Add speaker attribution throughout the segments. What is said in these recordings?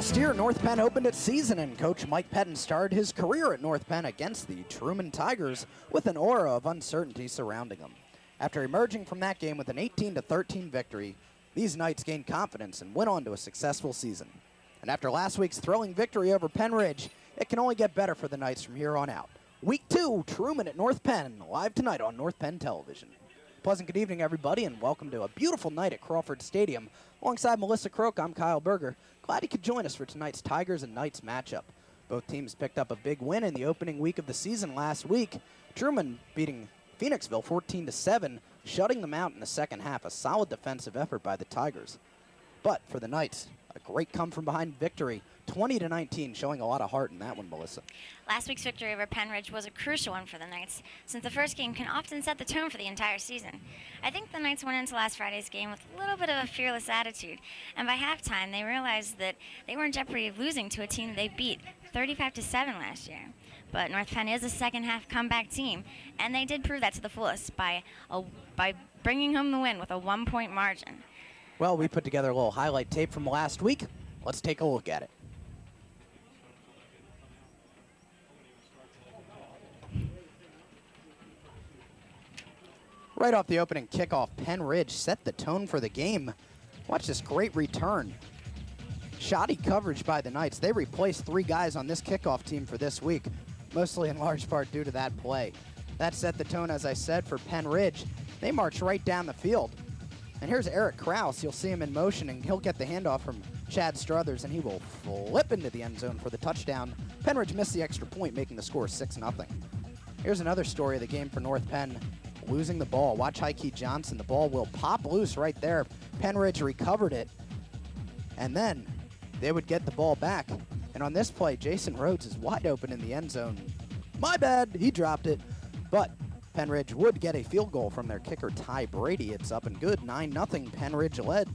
Speaker 1: Last year, North Penn opened its season, and Coach Mike Pettin started his career at North Penn against the Truman Tigers with an aura of uncertainty surrounding him. After emerging from that game with an 18-13 victory, these Knights gained confidence and went on to a successful season. And after last week's thrilling victory over Penn Ridge, it can only get better for the Knights from here on out. Week 2, Truman at North Penn, live tonight on North Penn Television. Pleasant good evening, everybody, and welcome to a beautiful night at Crawford Stadium. Alongside Melissa Croak, I'm Kyle Berger. Glad you could join us for tonight's Tigers and Knights matchup. Both teams picked up a big win in the opening week of the season last week. Truman beating Phoenixville 14-7, shutting them out in the second half. A solid defensive effort by the Tigers. But for the Knights, a great come-from-behind victory, 20-19, showing a lot of heart in that one, Melissa.
Speaker 2: Last week's victory over Penn Ridge was a crucial one for the Knights, since the first game can often set the tone for the entire season. I think the Knights went into last Friday's game with a little bit of a fearless attitude, and by halftime they realized that they were in jeopardy of losing to a team they beat 35-7 last year. But North Penn is a second-half comeback team, and they did prove that to the fullest by bringing home the win with a one-point margin.
Speaker 1: Well, we put together a little highlight tape from last week. Let's take a look at it. Right off the opening kickoff, Penn Ridge set the tone for the game. Watch this great return. Shoddy coverage by the Knights. They replaced 3 guys on this kickoff team for this week, mostly in large part due to that play. That set the tone, as I said, for Penn Ridge. They march right down the field. And here's Eric Krause. You'll see him in motion, and he'll get the handoff from Chad Struthers, and he will flip into the end zone for the touchdown. Penn Ridge missed the extra point, making the score 6-0. Here's another story of the game for North Penn. Losing the ball. Watch Heike Johnson. The ball will pop loose right there. Penn Ridge recovered it. And then they would get the ball back. And on this play, Jason Rhodes is wide open in the end zone. My bad. He dropped it. But Penn Ridge would get a field goal from their kicker, Ty Brady. It's up and good. 9-0. Penn Ridge led.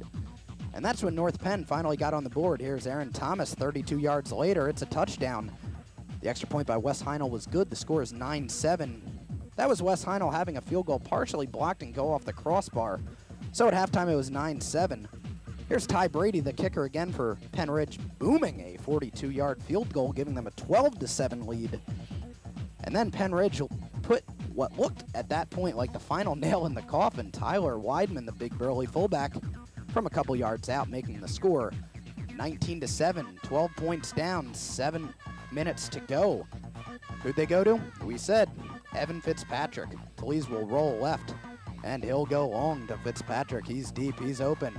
Speaker 1: And that's when North Penn finally got on the board. Here's Aaron Thomas 32 yards later. It's a touchdown. The extra point by Wes Heinel was good. The score is 9-7. That was Wes Heinel having a field goal partially blocked and go off the crossbar. So at halftime, it was 9-7. Here's Ty Brady, the kicker again for Penn Ridge, booming a 42-yard field goal, giving them a 12-7 lead. And then Penn Ridge put what looked at that point like the final nail in the coffin. Tyler Weidman, the big burly fullback, from a couple yards out, making the score 19-7, 12 points down, 7 minutes to go. Who'd they go to? We said Evan Fitzpatrick. Talese will roll left, and he'll go long to Fitzpatrick. He's deep, he's open,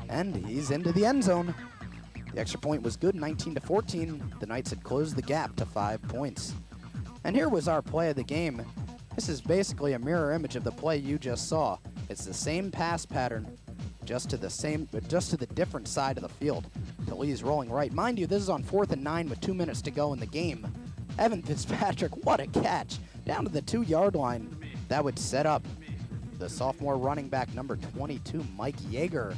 Speaker 1: and he's into the end zone. The extra point was good, 19-14. The Knights had closed the gap to 5 points. And here was our play of the game. This is basically a mirror image of the play you just saw. It's the same pass pattern, just to the different side of the field. Talese rolling right. Mind you, this is on 4th and 9 with 2 minutes to go in the game. Evan Fitzpatrick, what a catch. Down to the 2-yard line. That would set up the sophomore running back, number 22, Mike Yeager,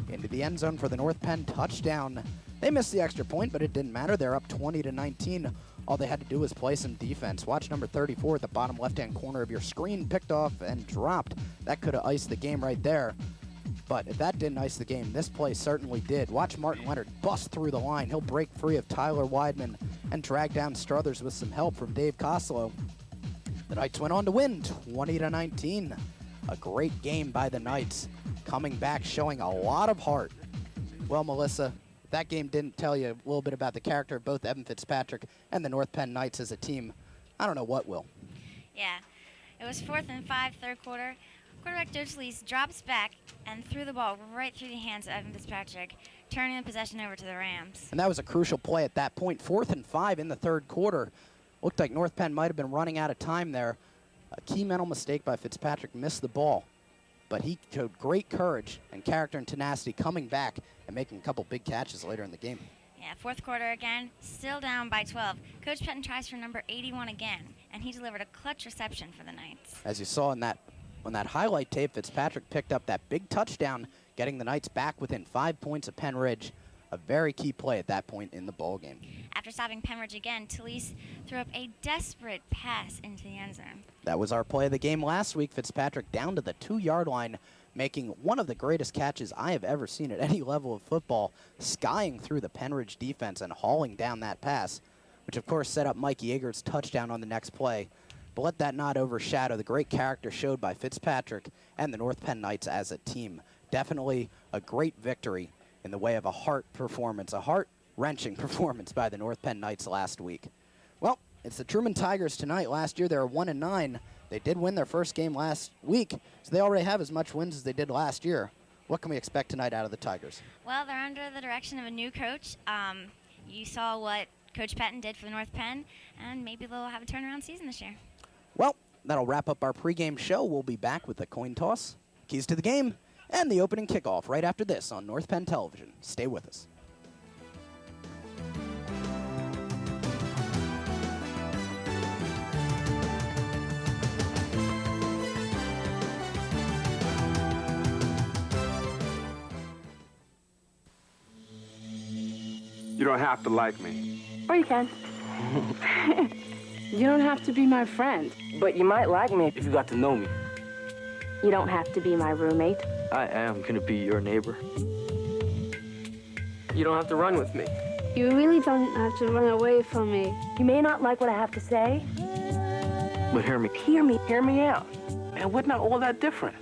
Speaker 1: into the end zone for the North Penn touchdown. They missed the extra point, but it didn't matter. They're up 20-19. All they had to do was play some defense. Watch number 34 at the bottom left-hand corner of your screen, picked off and dropped. That could have iced the game right there. But if that didn't ice the game, this play certainly did. Watch Martin Leonard bust through the line. He'll break free of Tyler Weidman and drag down Struthers with some help from Dave Costello. The Knights went on to win 20-19. A great game by the Knights, coming back, showing a lot of heart. Well, Melissa, if that game didn't tell you a little bit about the character of both Evan Fitzpatrick and the North Penn Knights as a team, I don't know what will.
Speaker 2: Yeah, it was 4th and 5, third quarter. Quarterback Joe Talese drops back and threw the ball right through the hands of Evan Fitzpatrick, turning the possession over to the Rams.
Speaker 1: And that was a crucial play at that point. 4th and 5 in the third quarter. Looked like North Penn might have been running out of time there. A key mental mistake by Fitzpatrick, missed the ball. But he showed great courage and character and tenacity coming back and making a couple big catches later in the game.
Speaker 2: Yeah, fourth quarter again, still down by 12. Coach Pettin tries for number 81 again, and he delivered a clutch reception for the Knights.
Speaker 1: As you saw on that highlight tape, Fitzpatrick picked up that big touchdown, getting the Knights back within 5 points of Penn Ridge. A very key play at that point in the ball game.
Speaker 2: After stopping Penn Ridge again, Talese threw up a desperate pass into the end zone.
Speaker 1: That was our play of the game last week. Fitzpatrick down to the 2-yard line, making one of the greatest catches I have ever seen at any level of football, skying through the Penridge defense and hauling down that pass, which of course set up Mike Yeager's touchdown on the next play. But let that not overshadow the great character showed by Fitzpatrick and the North Penn Knights as a team. Definitely a great victory in the way of a heart-wrenching performance by the North Penn Knights last week. Well, it's the Truman Tigers tonight. Last year they were 1-9. They did win their first game last week, so they already have as much wins as they did last year. What can we expect tonight out of the Tigers?
Speaker 2: Well, they're under the direction of a new coach. You saw what Coach Patton did for North Penn, and maybe they'll have a turnaround season this year.
Speaker 1: Well, that'll wrap up our pregame show. We'll be back with the coin toss, keys to the game, and the opening kickoff right after this on North Penn Television. Stay with us.
Speaker 3: You don't have to like me.
Speaker 4: Or you can. You don't have to be my friend.
Speaker 5: But you might like me if you got to know me.
Speaker 4: You don't have to be my roommate.
Speaker 5: I am gonna be your neighbor.
Speaker 6: You don't have to run with me.
Speaker 7: You really don't have to run away from me.
Speaker 4: You may not like what I have to say.
Speaker 5: But hear me.
Speaker 4: Hear me.
Speaker 6: Hear me out. Man, we're not all that different.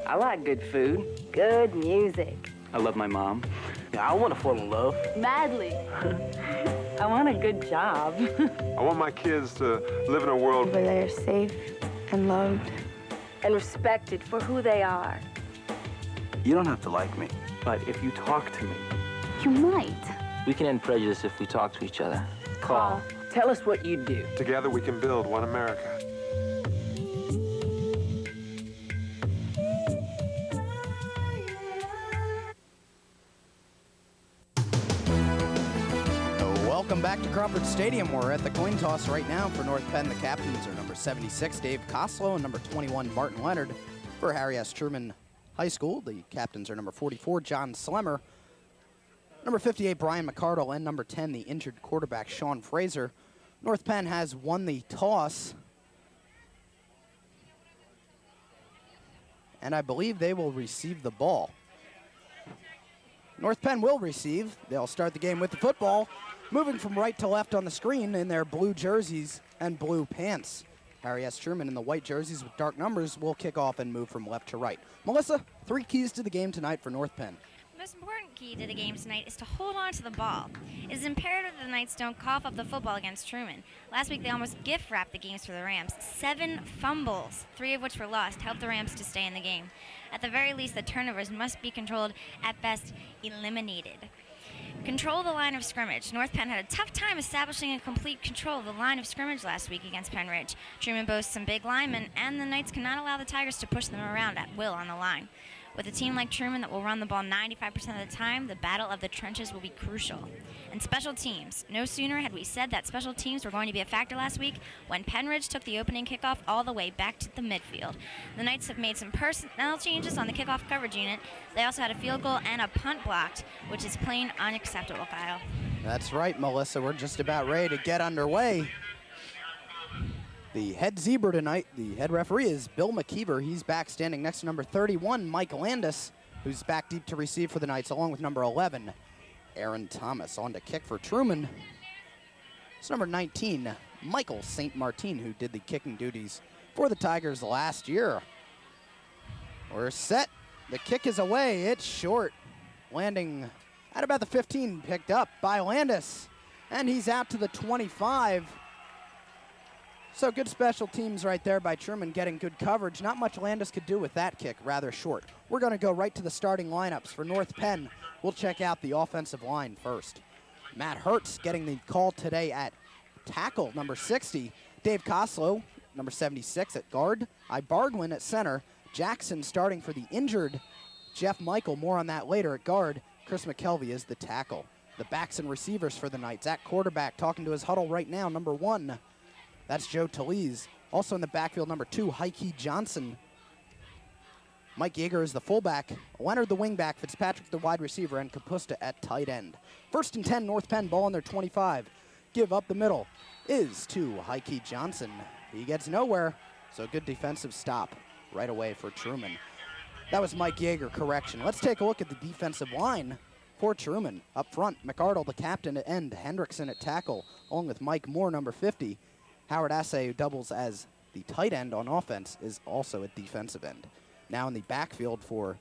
Speaker 5: I like good food.
Speaker 4: Good music.
Speaker 5: I love my mom. Yeah, I want to fall in love.
Speaker 7: Madly.
Speaker 4: I want a good job.
Speaker 3: I want my kids to live in a world
Speaker 7: Where they're safe and loved.
Speaker 4: And respected for who they are.
Speaker 5: You don't have to like me. But if you talk to me,
Speaker 7: You might.
Speaker 5: we can end prejudice if we talk to each other.
Speaker 4: Call.
Speaker 5: Tell us what you do.
Speaker 3: Together we can build one America.
Speaker 1: Welcome back to Crawford Stadium. We're at the coin toss right now for North Penn. The captains are number 76, Dave Koslow, and number 21, Martin Leonard. For Harry S. Truman High School, the captains are number 44, John Slemmer, number 58, Brian McCardle, and number 10, the injured quarterback, Sean Fraser. North Penn has won the toss, and I believe they will receive the ball. North Penn will receive. They'll start the game with the football, moving from right to left on the screen in their blue jerseys and blue pants. Harry S. Truman in the white jerseys with dark numbers will kick off and move from left to right. Melissa, 3 keys to the game tonight for North Penn.
Speaker 2: The most important key to the game tonight is to hold on to the ball. It is imperative that the Knights don't cough up the football against Truman. Last week, they almost gift-wrapped the games for the Rams. 7 fumbles, 3 of which were lost, helped the Rams to stay in the game. At the very least, the turnovers must be controlled, at best, eliminated. Control the line of scrimmage. North Penn had a tough time establishing a complete control of the line of scrimmage last week against Penridge. Truman boasts some big linemen, and the Knights cannot allow the Tigers to push them around at will on the line. With a team like Truman that will run the ball 95% of the time, the battle of the trenches will be crucial. And special teams. No sooner had we said that special teams were going to be a factor last week when Penridge took the opening kickoff all the way back to the midfield. The Knights have made some personnel changes on the kickoff coverage unit. They also had a field goal and a punt blocked, which is plain unacceptable, Kyle.
Speaker 1: That's right, Melissa. We're just about ready to get underway. The head zebra tonight, the head referee, is Bill McKeever. He's back standing next to number 31, Mike Landis, who's back deep to receive for the Knights, along with number 11, Aaron Thomas. On to kick for Truman. It's number 19, Michael St. Martin, who did the kicking duties for the Tigers last year. We're set. The kick is away. It's short. Landing at about the 15, picked up by Landis. And he's out to the 25. So good special teams right there by Truman, getting good coverage. Not much Landis could do with that kick, rather short. We're going to go right to the starting lineups for North Penn. We'll check out the offensive line first. Matt Hertz getting the call today at tackle, number 60. Dave Koslow, number 76 at guard. Ibargwin at center. Jackson starting for the injured Jeff Michael. More on that later at guard. Chris McKelvey is the tackle. The backs and receivers for the Knights. At quarterback, talking to his huddle right now, number 1. That's Joe Talese. Also in the backfield, number 2, Heike Johnson. Mike Yeager is the fullback. Leonard the wingback. Fitzpatrick the wide receiver. And Kapusta at tight end. 1st and 10, North Penn, ball on their 25. Give up the middle is to Heike Johnson. He gets nowhere, so good defensive stop. right away for Truman. That was Mike Yeager, correction. Let's take a look at the defensive line for Truman. Up front, McArdle, the captain at end, Hendrickson at tackle, along with Mike Moore, number 50. Howard Assay doubles as the tight end on offense, is also at defensive end. Now in the backfield for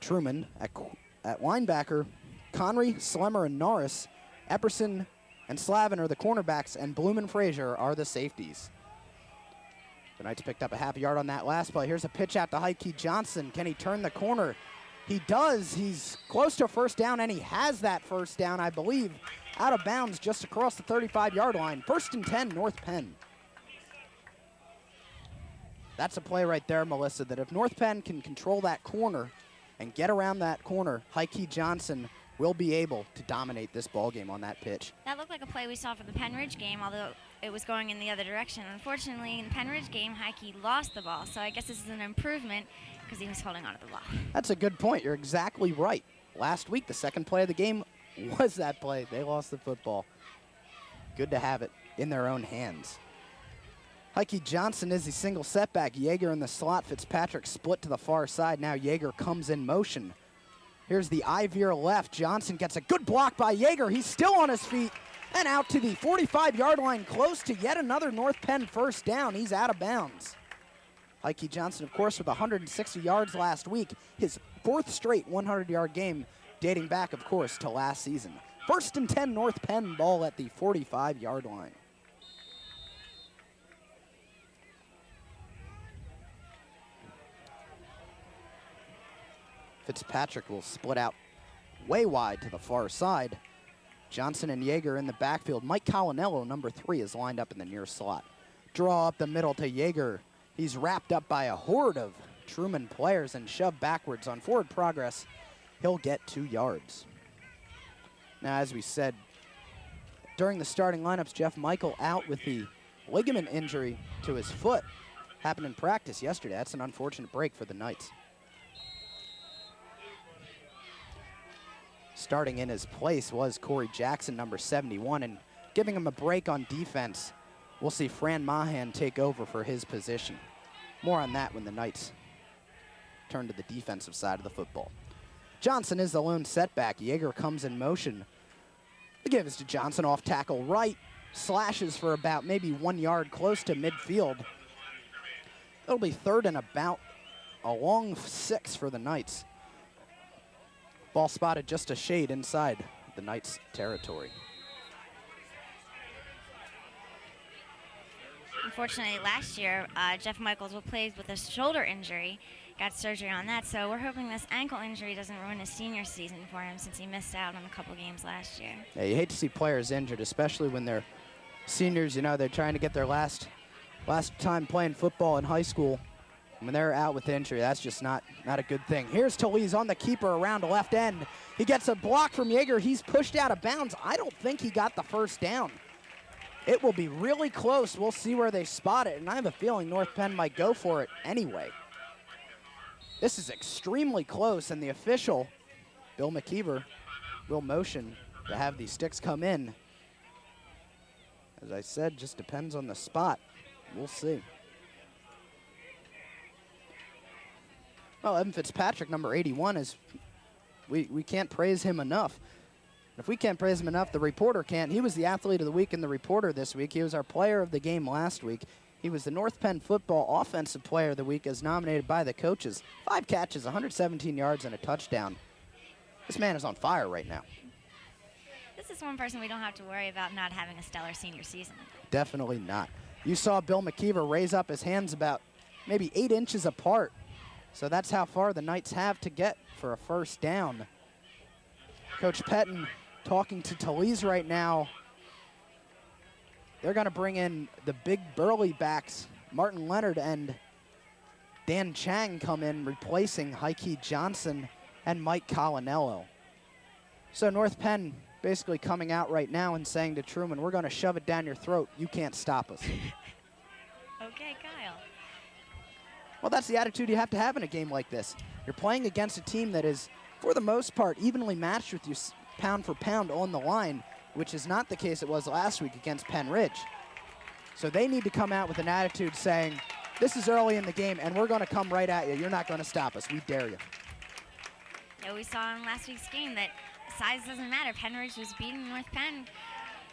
Speaker 1: Truman at linebacker, Connery, Slemmer, and Norris. Epperson and Slavin are the cornerbacks, and Bloom and Frazier are the safeties. The Knights picked up a half a yard on that last play. Here's a pitch out to Heike Johnson. Can he turn the corner? He does. He's close to a first down, and he has that first down, I believe, out of bounds just across the 35-yard line. 1st and 10, North Penn. That's a play right there, Melissa, that if North Penn can control that corner and get around that corner, Heike Johnson will be able to dominate this ball game on that pitch.
Speaker 2: That looked like a play we saw for the Penn Ridge game, although it was going in the other direction. Unfortunately, in the Penn Ridge game, Heike lost the ball, so I guess this is an improvement because he was holding on to the ball.
Speaker 1: That's a good point. You're exactly right. Last week, the second play of the game was that play. They lost the football. Good to have it in their own hands. Heike Johnson is the single setback. Yeager in the slot. Fitzpatrick split to the far side. Now Yeager comes in motion. Here's the I-veer left. Johnson gets a good block by Yeager. He's still on his feet and out to the 45-yard line, close to yet another North Penn first down. He's out of bounds. Heike Johnson, of course, with 160 yards last week. His 4th straight 100-yard game dating back, of course, to last season. 1st and 10, North Penn, ball at the 45-yard line. Fitzpatrick will split out way wide to the far side. Johnson and Yeager in the backfield. Mike Colinello, number 3, is lined up in the near slot. Draw up the middle to Yeager. He's wrapped up by a horde of Truman players and shoved backwards. On forward progress, he'll get 2 yards. Now, as we said, during the starting lineups, Jeff Michael out with the ligament injury to his foot. Happened in practice yesterday. That's an unfortunate break for the Knights. Starting in his place was Corey Jackson, number 71, and giving him a break on defense. We'll see Fran Mahan take over for his position. More on that when the Knights turn to the defensive side of the football. Johnson is the lone setback. Yeager comes in motion. He gives to Johnson off tackle right. Slashes for about maybe 1 yard close to midfield. It'll be 3rd and about a long 6 for the Knights. Ball spotted just a shade inside the Knights' territory.
Speaker 2: Unfortunately, last year, Jeff Michaels was plagued with a shoulder injury, got surgery on that, so we're hoping this ankle injury doesn't ruin his senior season for him since he missed out on a couple games last year.
Speaker 1: Yeah, you hate to see players injured, especially when they're seniors. You know, they're trying to get their last time playing football in high school. When they're out with injury, that's just not a good thing. Here's Talese on the keeper around the left end. He gets a block from Yeager. He's pushed out of bounds. I don't think he got the first down. It will be really close. We'll see where they spot it, and I have a feeling North Penn might go for it anyway. This is extremely close, and the official, Bill McKeever, will motion to have these sticks come in. As I said, just depends on the spot. We'll see. Well, Evan Fitzpatrick, number 81, is we can't praise him enough. If we can't praise him enough, the reporter can't. He was the athlete of the week in the reporter this week. He was our player of the game last week. He was the North Penn football offensive player of the week as nominated by the coaches. 5 catches, 117 yards, and a touchdown. This man is on fire right now.
Speaker 2: This is one person we don't have to worry about not having a stellar senior season.
Speaker 1: Definitely not. You saw Bill McKeever raise up his hands about maybe 8 inches apart. So that's how far the Knights have to get for a first down. Coach Pettin talking to Talese right now. They're going to bring in the big burly backs. Martin Leonard and Dan Chang come in, replacing Heike Johnson and Mike Colinello. So North Penn basically coming out right now and saying to Truman, we're going to shove it down your throat. You can't stop us.
Speaker 2: Okay, Kyle.
Speaker 1: Well, that's the attitude you have to have in a game like this. You're playing against a team that is, for the most part, evenly matched with you pound for pound on the line, which is not the case it was last week against Penn Ridge. So they need to come out with an attitude saying, This is early in the game, and we're going to come right at you. You're not going to stop us. We dare you.
Speaker 2: Yeah, we saw in last week's game that size doesn't matter. Penridge was beating North Penn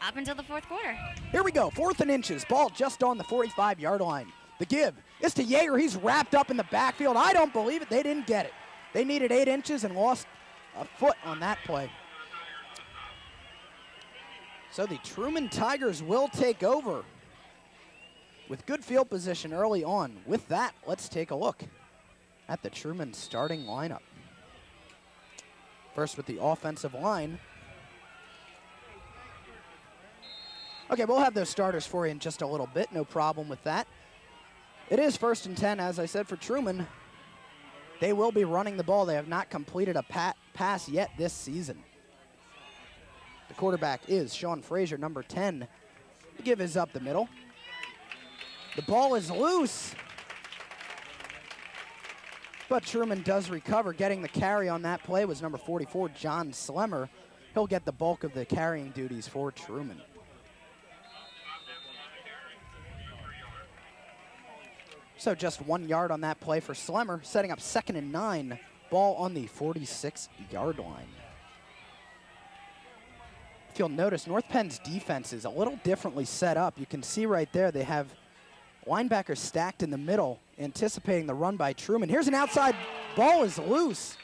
Speaker 2: up until the fourth quarter.
Speaker 1: Here we go, 4th and inches. Ball just on the 45-yard line. The give is to Yeager. He's wrapped up in the backfield. I don't believe it. They didn't get it. They needed 8 inches and lost a foot on that play. So the Truman Tigers will take over with good field position early on. With that, let's take a look at the Truman starting lineup. First with the offensive line. Okay, we'll have those starters for you in just a little bit. No problem with that. It is 1st and 10, as I said, for Truman. They will be running the ball. They have not completed a pass yet this season. The quarterback is Sean Frazier, number 10. The give is up the middle. The ball is loose. But Truman does recover. Getting the carry on that play was number 44, John Slemmer. He'll get the bulk of the carrying duties for Truman. So just 1 yard on that play for Slemmer, setting up 2nd and 9. Ball on the 46-yard line. If you'll notice, North Penn's defense is a little differently set up. You can see right there they have linebackers stacked in the middle, anticipating the run by Truman. Here's an outside, ball is loose.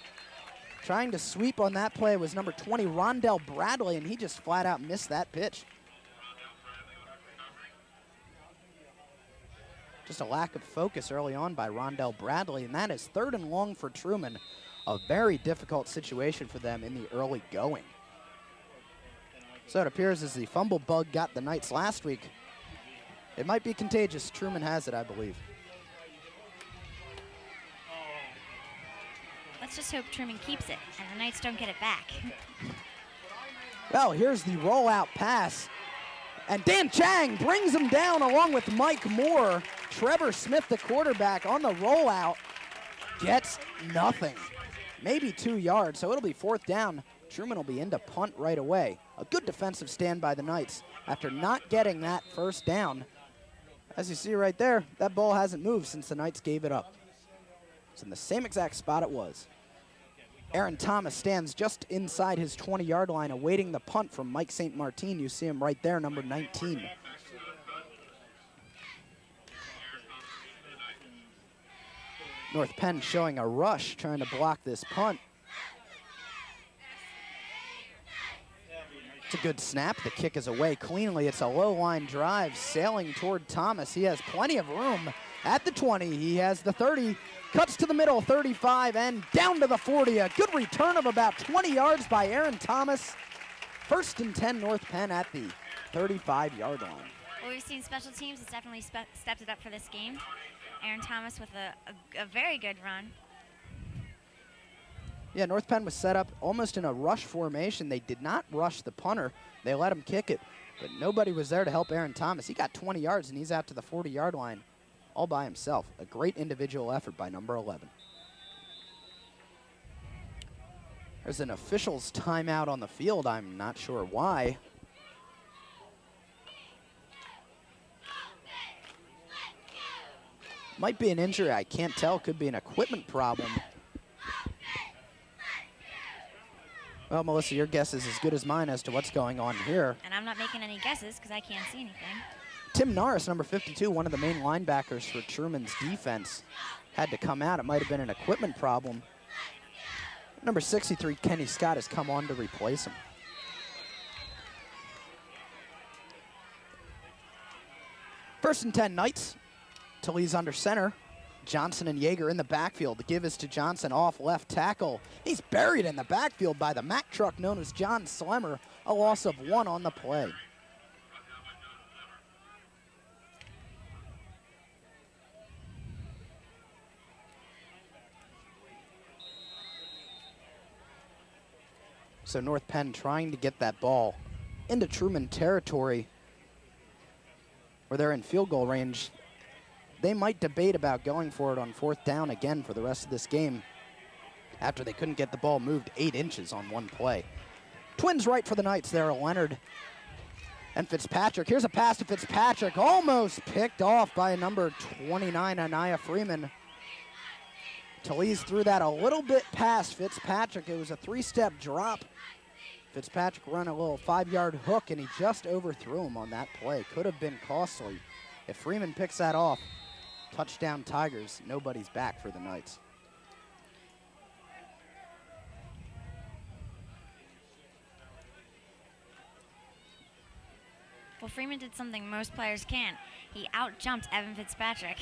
Speaker 1: Trying to sweep on that play was number 20, Rondell Bradley, and he just flat out missed that pitch. Just a lack of focus early on by Rondell Bradley, and that is 3rd and long for Truman. A very difficult situation for them in the early going. So it appears as the fumble bug got the Knights last week, it might be contagious. Truman has it, I believe.
Speaker 2: Let's just hope Truman keeps it and the Knights don't get it back.
Speaker 1: Well, here's the rollout pass. And Dan Chang brings him down along with Mike Moore. Trevor Smith, the quarterback, on the rollout, gets nothing. Maybe 2 yards, so it'll be 4th down. Truman will be in to punt right away. A good defensive stand by the Knights after not getting that 1st down. As you see right there, that ball hasn't moved since the Knights gave it up. It's in the same exact spot it was. Aaron Thomas stands just inside his 20-yard line awaiting the punt from Mike St. Martin. You see him right there, number 19. North Penn showing a rush, trying to block this punt. It's a good snap. The kick is away cleanly. It's a low-line drive sailing toward Thomas. He has plenty of room at the 20. He has the 30, cuts to the middle, 35, and down to the 40. A good return of about 20 yards by Aaron Thomas. 1st and 10, North Penn at the 35-yard line.
Speaker 2: Well, we've seen special teams has definitely stepped it up for this game. Aaron Thomas with a very good run.
Speaker 1: Yeah, North Penn was set up almost in a rush formation. They did not rush the punter. They let him kick it, but nobody was there to help Aaron Thomas. He got 20 yards, and he's out to the 40-yard line all by himself. A great individual effort by number 11. There's an official's timeout on the field. I'm not sure why. Might be an injury. I can't tell. Could be an equipment problem. Well, Melissa, your guess is as good as mine as to what's going on here.
Speaker 2: And I'm not making any guesses because I can't see anything.
Speaker 1: Tim Norris, number 52, one of the main linebackers for Truman's defense, had to come out. It might have been an equipment problem. Number 63, Kenny Scott, has come on to replace him. First and 10, Knights. Talese under center. Johnson and Yeager in the backfield. The give is to Johnson off left tackle. He's buried in the backfield by the Mack truck known as John Slemmer. A loss of 1 on the play. So North Penn trying to get that ball into Truman territory where they're in field goal range. They might debate about going for it on 4th down again for the rest of this game after they couldn't get the ball moved 8 inches on one play. Twins right for the Knights there, Leonard And Fitzpatrick, here's a pass to Fitzpatrick, almost picked off by number 29, Anaya Freeman. Talese threw that a little bit past Fitzpatrick. It was a 3-step drop. Fitzpatrick run a little 5-yard hook, and he just overthrew him on that play. Could have been costly. If Freeman picks that off, touchdown Tigers, nobody's back for the Knights.
Speaker 2: Well, Freeman did something most players can't. He out-jumped Evan Fitzpatrick.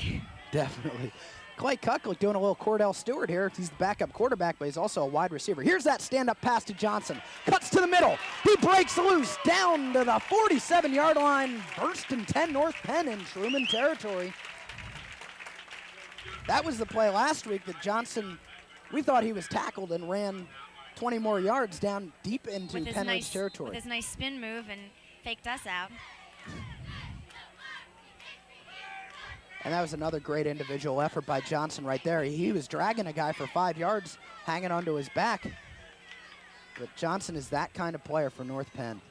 Speaker 1: Definitely. Clay Kucklick doing a little Cordell Stewart here. He's the backup quarterback, but he's also a wide receiver. Here's that stand-up pass to Johnson. Cuts to the middle. He breaks loose down to the 47-yard line. First and 10 North Penn in Truman territory. That was the play last week that Johnson, we thought he was tackled and ran 20 more yards down deep into Penn Ridge territory.
Speaker 2: With his nice spin move and faked us out.
Speaker 1: And that was another great individual effort by Johnson right there. He was dragging a guy for 5 yards, hanging onto his back. But Johnson is that kind of player for North Penn.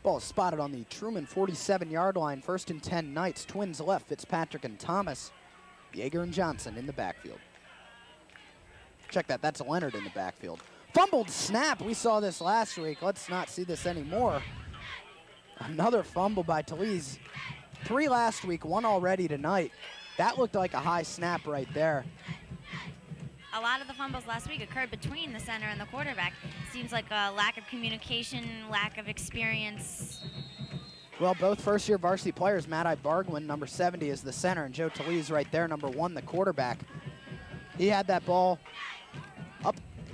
Speaker 1: Ball is spotted on the Truman 47-yard line. First and 10 Knights. Twins left, Fitzpatrick and Thomas. Yeager and Johnson in the backfield. Check that, that's Leonard in the backfield. Fumbled snap, we saw this last week. Let's not see this anymore. Another fumble by Talese. 3 last week, 1 already tonight. That looked like a high snap right there.
Speaker 2: A lot of the fumbles last week occurred between the center and the quarterback. Seems like a lack of communication, lack of experience.
Speaker 1: Well, both first-year varsity players, Matt Bargwin, number 70, is the center, and Joe Talese right there, number 1, the quarterback. He had that ball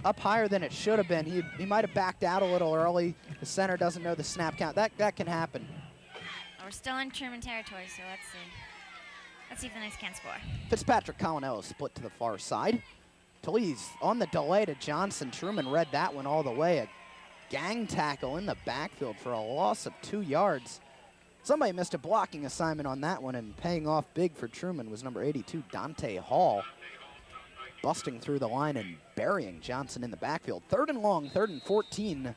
Speaker 1: up higher than it should have been. He might have backed out a little early. The center doesn't know the snap count. That can happen.
Speaker 2: We're still in Truman territory, so let's see. Let's see if the Knights can score.
Speaker 1: Fitzpatrick, Colinello split to the far side. Talese on the delay to Johnson. Truman read that one all the way. A gang tackle in the backfield for a loss of 2 yards. Somebody missed a blocking assignment on that one, and paying off big for Truman was number 82, Dante Hall. Busting through the line and burying Johnson in the backfield. 3rd and long, 3rd and 14.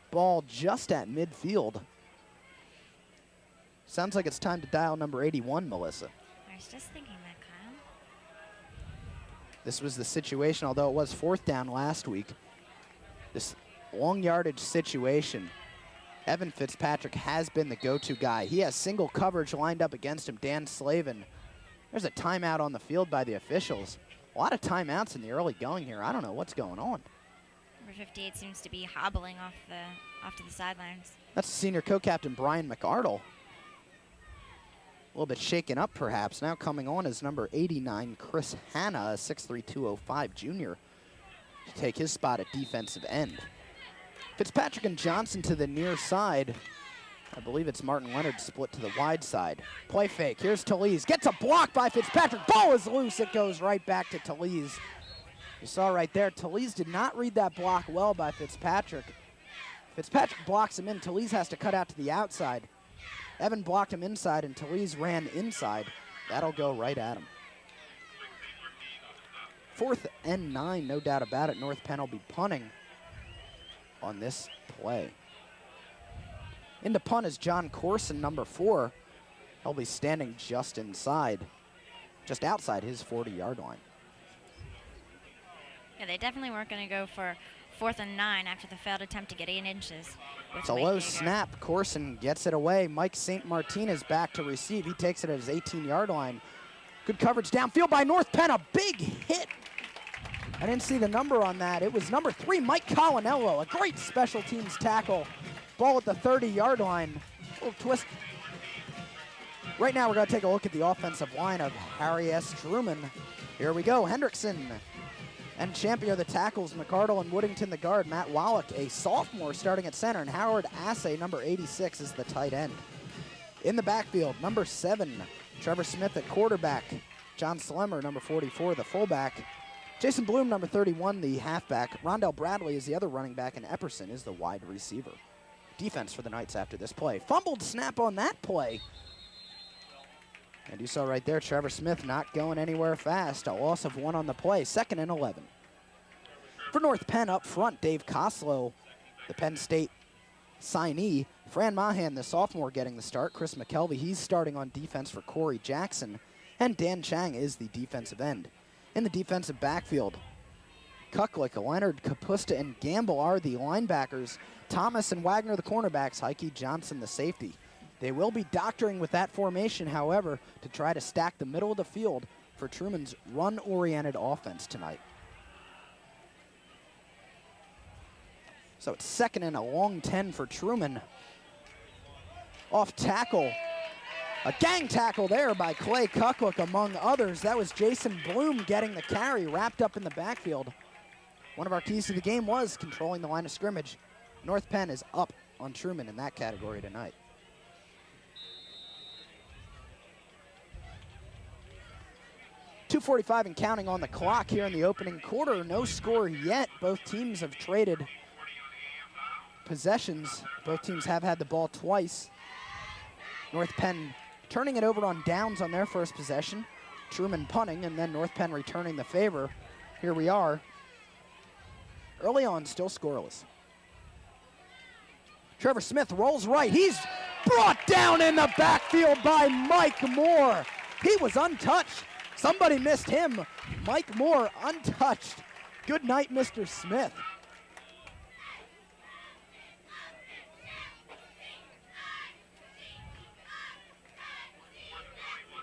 Speaker 1: Ball just at midfield. Sounds like it's time to dial number 81, Melissa.
Speaker 2: I was just thinking that, Kyle.
Speaker 1: This was the situation, although it was 4th down last week. This long yardage situation, Evan Fitzpatrick has been the go-to guy. He has single coverage lined up against him, Dan Slavin. There's a timeout on the field by the officials. A lot of timeouts in the early going here. I don't know what's going on.
Speaker 2: Number 58 seems to be hobbling off to the sidelines.
Speaker 1: That's senior co-captain Brian McArdle. A little bit shaken up, perhaps. Now coming on is number 89, Chris Hanna, a 6'3", 205 junior, to take his spot at defensive end. Fitzpatrick and Johnson to the near side. I believe it's Martin Leonard split to the wide side. Play fake. Here's Talese. Gets a block by Fitzpatrick. Ball is loose. It goes right back to Talese. You saw right there, Talese did not read that block well by Fitzpatrick. Fitzpatrick blocks him in. Talese has to cut out to the outside. Evan blocked him inside, and Talese ran inside. That'll go right at him. 4th and 9, no doubt about it. North Penn will be punting on this play. Into punt is John Corson, number 4. He'll be standing just outside his 40-yard line.
Speaker 2: Yeah, they definitely weren't going to go for 4th and 9 after the failed attempt to get 8 inches.
Speaker 1: It's a low snap. Corson gets it away. Mike St. Martin is back to receive. He takes it at his 18-yard line. Good coverage downfield by North Penn. A big hit. I didn't see the number on that. It was number 3, Mike Colinello. A great special teams tackle. Ball at the 30-yard line. A little twist. Right now we're going to take a look at the offensive line of Harry S. Truman. Here we go. Hendrickson and Champion are the tackles. McArdle and Woodington the guard. Matt Wallach, a sophomore, starting at center. And Howard Assay, number 86, is the tight end. In the backfield, number 7, Trevor Smith at quarterback. John Slemmer, number 44, the fullback. Jason Bloom, number 31, the halfback. Rondell Bradley is the other running back. And Epperson is the wide receiver. Defense for the Knights after this play. Fumbled snap on that play. And you saw right there, Trevor Smith not going anywhere fast. A loss of 1 on the play. 2nd and 11. For North Penn up front, Dave Koslow The Penn State signee, Fran Mahan, the sophomore, getting the start. Chris McKelvey, he's starting on defense for Corey Jackson. And Dan Chang is the defensive end. In the defensive backfield, Kucklick, Leonard, Kapusta, and Gamble are the linebackers. Thomas and Wagner, the cornerbacks. Heike Johnson, the safety. They will be doctoring with that formation, however, to try to stack the middle of the field for Truman's run-oriented offense tonight. So it's second and a long 10 for Truman. Off tackle. A gang tackle there by Clay Kucklick, among others. That was Jason Bloom getting the carry, wrapped up in the backfield. One of our keys to the game was controlling the line of scrimmage. North Penn is up on Truman in that category tonight. .245 and counting on the clock here in the opening quarter. No score yet. Both teams have traded possessions. Both teams have had the ball twice. North Penn turning it over on downs on their first possession. Truman punting, and then North Penn returning the favor. Here we are. Early on, still scoreless. Trevor Smith rolls right. He's brought down in the backfield by Mike Moore. He was untouched. Somebody missed him. Mike Moore untouched. Good night, Mr. Smith.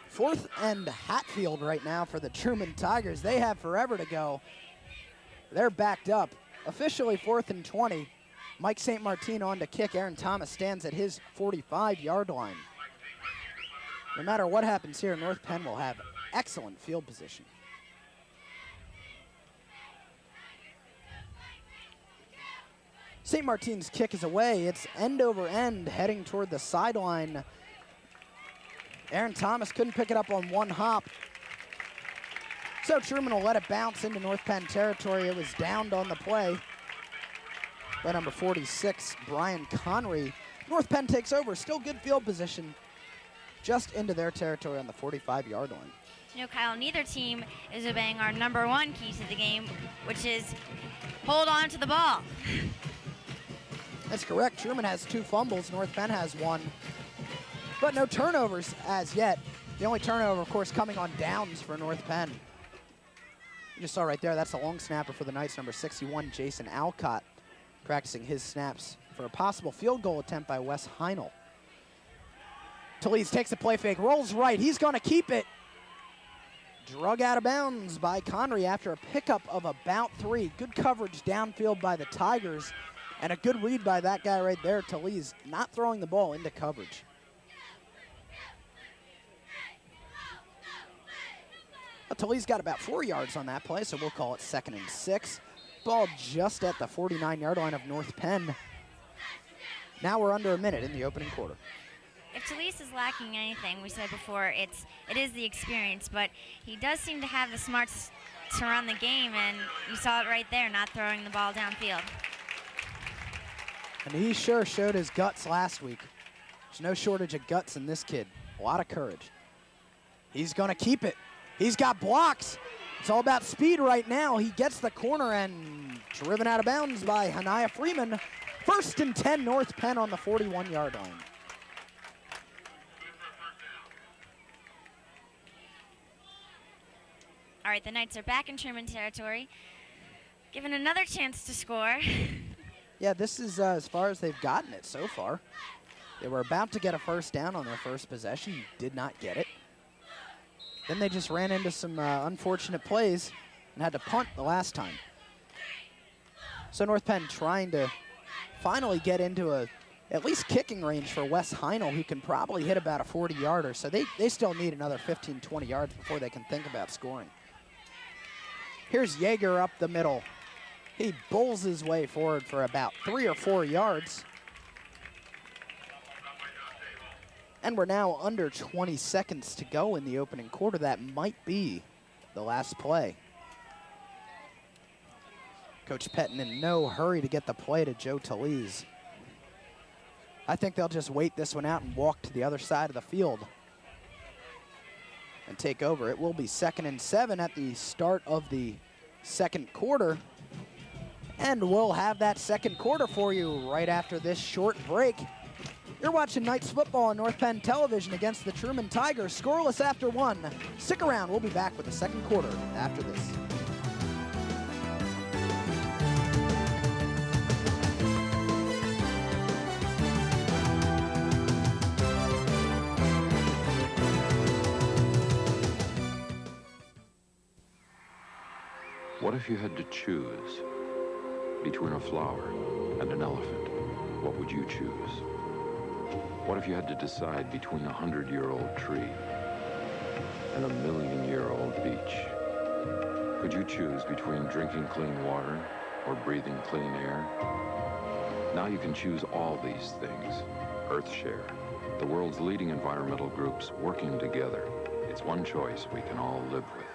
Speaker 1: Fourth and Hatfield right now for the Truman Tigers. They have forever to go. They're backed up. Officially 4th and 20. Mike St. Martin on to kick. Aaron Thomas stands at his 45-yard line. No matter what happens here, North Penn will have excellent field position. St. Martin's kick is away. It's end over end, heading toward the sideline. Aaron Thomas couldn't pick it up on one hop. So Truman will let it bounce into North Penn territory. It was downed on the play by number 46, Brian Connery. North Penn takes over. Still good field position. Just into their territory on the 45-yard line.
Speaker 2: You know, Kyle, neither team is obeying our number one key to the game, which is hold on to the ball.
Speaker 1: That's correct. Truman has 2 fumbles. North Penn has 1. But no turnovers as yet. The only turnover, of course, coming on downs for North Penn. You just saw right there, that's the long snapper for the Knights, number 61, Jason Alcott, practicing his snaps for a possible field goal attempt by Wes Heinel. Talese takes a play fake, rolls right. He's going to keep it. Drug out of bounds by Connery after a pickup of about 3. Good coverage downfield by the Tigers, and a good read by that guy right there, Talese, not throwing the ball into coverage. Talese got about 4 yards on that play, so we'll call it 2nd and 6. Ball just at the 49-yard line of North Penn. Now we're under a minute in the opening quarter.
Speaker 2: If Talese is lacking anything, we said before, it is the experience, but he does seem to have the smarts to run the game, and you saw it right there, not throwing the ball downfield.
Speaker 1: And he sure showed his guts last week. There's no shortage of guts in this kid. A lot of courage. He's going to keep it. He's got blocks. It's all about speed right now. He gets the corner and driven out of bounds by Hanaya Freeman. 1st and 10, North Penn on the 41-yard line.
Speaker 2: All right, the Knights are back in Truman territory, given another chance to score.
Speaker 1: Yeah, this is as far as they've gotten it so far. They were about to get a first down on their first possession, did not get it. Then they just ran into some unfortunate plays and had to punt the last time. So North Penn trying to finally get into at least kicking range for Wes Heinel, who can probably hit about a 40-yarder. So they still need another 15, 20 yards before they can think about scoring. Here's Yeager up the middle. He bowls his way forward for about 3 or 4 yards. And we're now under 20 seconds to go in the opening quarter. That might be the last play. Coach Pettin in no hurry to get the play to Joe Talese. I think they'll just wait this one out and walk to the other side of the field and take over. It will be 2nd and 7 at the start of the second quarter. And we'll have that second quarter for you right after this short break. You're watching Knights football on North Penn Television against the Truman Tigers, scoreless after 1. Stick around, we'll be back with the second quarter after this.
Speaker 8: What if you had to choose between a flower and an elephant? What would you choose? What if you had to decide between a 100-year-old tree and a 1,000,000-year-old beach? Could you choose between drinking clean water or breathing clean air? Now you can choose all these things. EarthShare, the world's leading environmental groups working together. It's one choice we can all live with.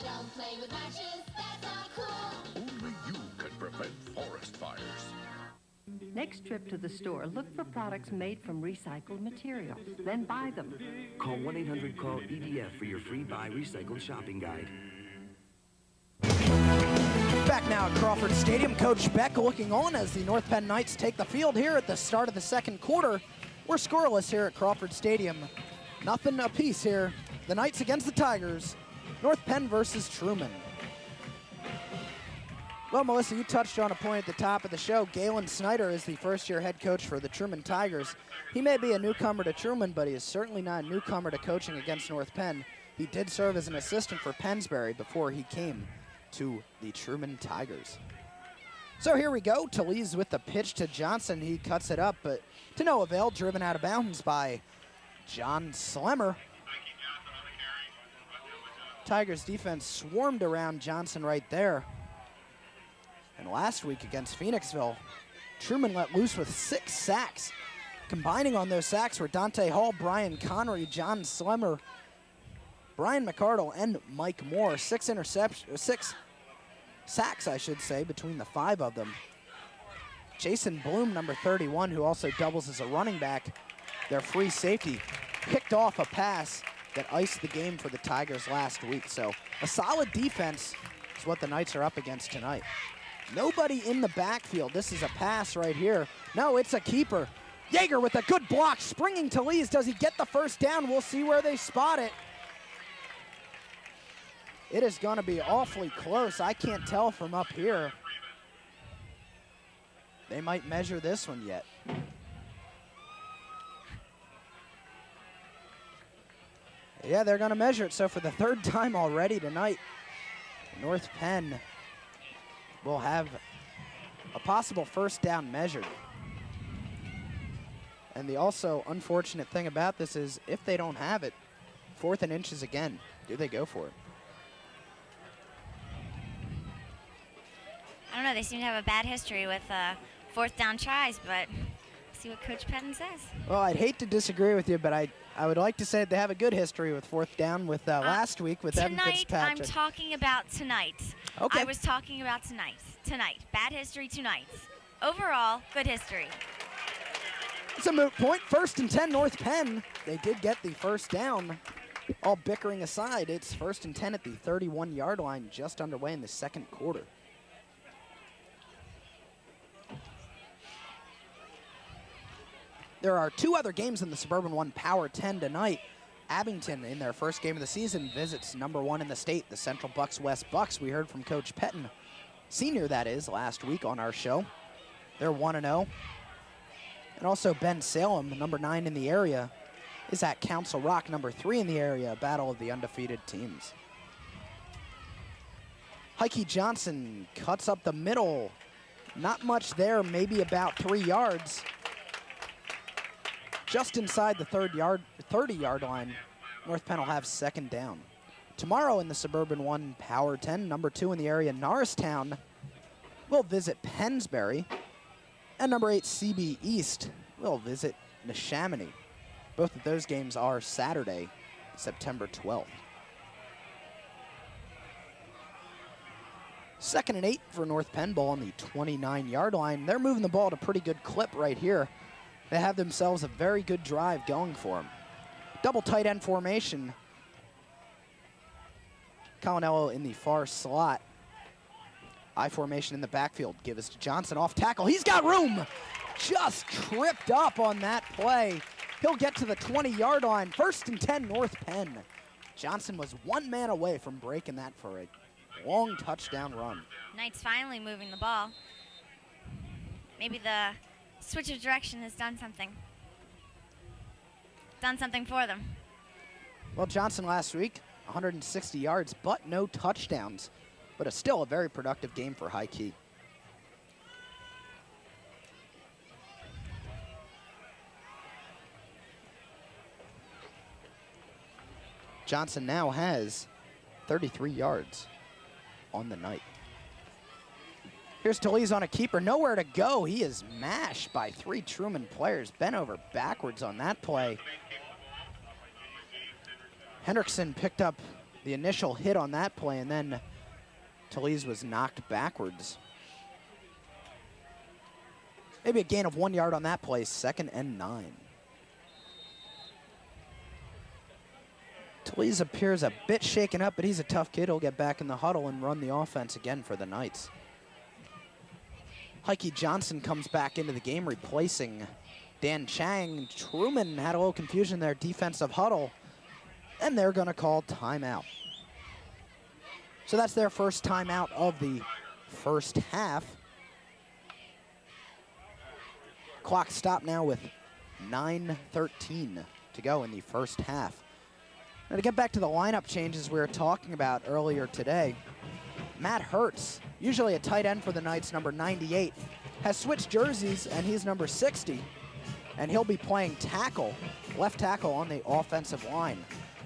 Speaker 9: Don't play with matches, that's not cool.
Speaker 10: Only you can prevent forest fires.
Speaker 11: Next trip to the store, look for products made from recycled materials. Then buy them.
Speaker 12: Call 1-800-CALL-EDF for your free Buy Recycled shopping guide.
Speaker 1: Back now at Crawford Stadium, Coach Beck looking on as the North Penn Knights take the field here at the start of the second quarter. We're scoreless here at Crawford Stadium. Nothing apiece here. The Knights against the Tigers. North Penn versus Truman. Well, Melissa, you touched on a point at the top of the show. Galen Snyder is the first-year head coach for the Truman Tigers. He may be a newcomer to Truman, but he is certainly not a newcomer to coaching against North Penn. He did serve as an assistant for Pennsbury before he came to the Truman Tigers. So here we go. Talese with the pitch to Johnson. He cuts it up, but to no avail, driven out of bounds by John Slemmer. Tigers defense swarmed around Johnson right there. And last week against Phoenixville, Truman let loose with 6 sacks. Combining on those sacks were Dante Hall, Brian Connery, John Slemmer, Brian McCardle, and Mike Moore. 6 sacks, I should say, between the 5 of them. Jason Bloom, number 31, who also doubles as a running back, their free safety, picked off a pass that iced the game for the Tigers last week. So a solid defense is what the Knights are up against tonight. Nobody in the backfield. This is a pass right here. No, it's a keeper. Yeager with a good block, springing to Lees. Does he get the first down? We'll see where they spot it. It is going to be awfully close. I can't tell from up here. They might measure this one yet. Yeah, they're going to measure it. So for the 3rd time already tonight, North Penn will have a possible first down measured. And the also unfortunate thing about this is if they don't have it, 4th and inches again. Do they go for it?
Speaker 2: I don't know. They seem to have a bad history with 4th down tries, but see what Coach Patton says.
Speaker 1: Well, I'd hate to disagree with you, but I would like to say they have a good history with 4th down with last week with Evan Fitzpatrick.
Speaker 2: Tonight, I'm talking about tonight.
Speaker 1: Okay.
Speaker 2: I was talking about tonight. Tonight. Bad history tonight. Overall, good history.
Speaker 1: It's a moot point. 1st and 10, North Penn. They did get the first down. All bickering aside, it's 1st and 10 at the 31-yard line, just underway in the second quarter. There are 2 other games in the Suburban 1 Power 10 tonight. Abington, in their first game of the season, visits number 1 in the state, the Central Bucks West Bucks. We heard from Coach Pettin, senior that is, last week on our show. They're 1-0. And also Ben Salem, number 9 in the area, is at Council Rock, number 3 in the area, a battle of the undefeated teams. Heike Johnson cuts up the middle. Not much there, maybe about 3 yards. Just inside the 30-yard line, North Penn will have 2nd down. Tomorrow in the Suburban 1 Power 10, number 2 in the area, Norristown will visit Pennsbury. And number 8, CB East will visit Neshaminy. Both of those games are Saturday, September 12th. 2nd and 8 for North Penn, ball on the 29-yard line. They're moving the ball at a pretty good clip right here. They have themselves a very good drive going for them. Double tight end formation. Colonello in the far slot. I formation in the backfield. Give us to Johnson off tackle. He's got room. Just tripped up on that play. He'll get to the 20-yard line. 1st and 10, North Penn. Johnson was one man away from breaking that for a long touchdown run.
Speaker 2: Knights finally moving the ball. Maybe the switch of direction has done something. Done something for them.
Speaker 1: Well, Johnson last week, 160 yards, but no touchdowns. But it's still a very productive game for High Key. Johnson now has 33 yards on the night. Here's Talese on a keeper, nowhere to go. He is mashed by 3 Truman players. Bent over backwards on that play. Hendrickson picked up the initial hit on that play, and then Talese was knocked backwards. Maybe a gain of 1 yard on that play, 2nd and 9. Talese appears a bit shaken up, but he's a tough kid. He'll get back in the huddle and run the offense again for the Knights. Heike Johnson comes back into the game, replacing Dan Chang. Truman had a little confusion in their defensive huddle, and they're going to call timeout. So that's their first timeout of the first half. Clock stopped now with 9:13 to go in the first half. Now to get back to the lineup changes we were talking about earlier today, Matt Hertz, usually a tight end for the Knights, number 98, has switched jerseys, and he's number 60, and he'll be playing tackle, left tackle on the offensive line.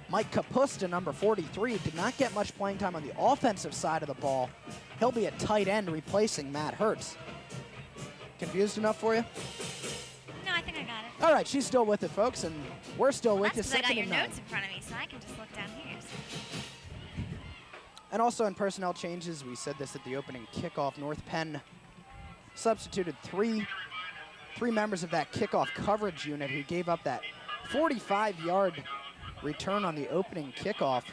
Speaker 1: Mike Kapusta, number 43, did not get much playing time on the offensive side of the ball. He'll be a tight end replacing Matt Hertz. Confused enough for you?
Speaker 2: No, I think I got it.
Speaker 1: All right, she's still with it, folks, and we're still with you.
Speaker 2: That's because I got your
Speaker 1: 2nd and 9.
Speaker 2: notes in front of me, so I can just look down here.
Speaker 1: And also in personnel changes, we said this at the opening kickoff, North Penn substituted three members of that kickoff coverage unit who gave up that 45-yard return on the opening kickoff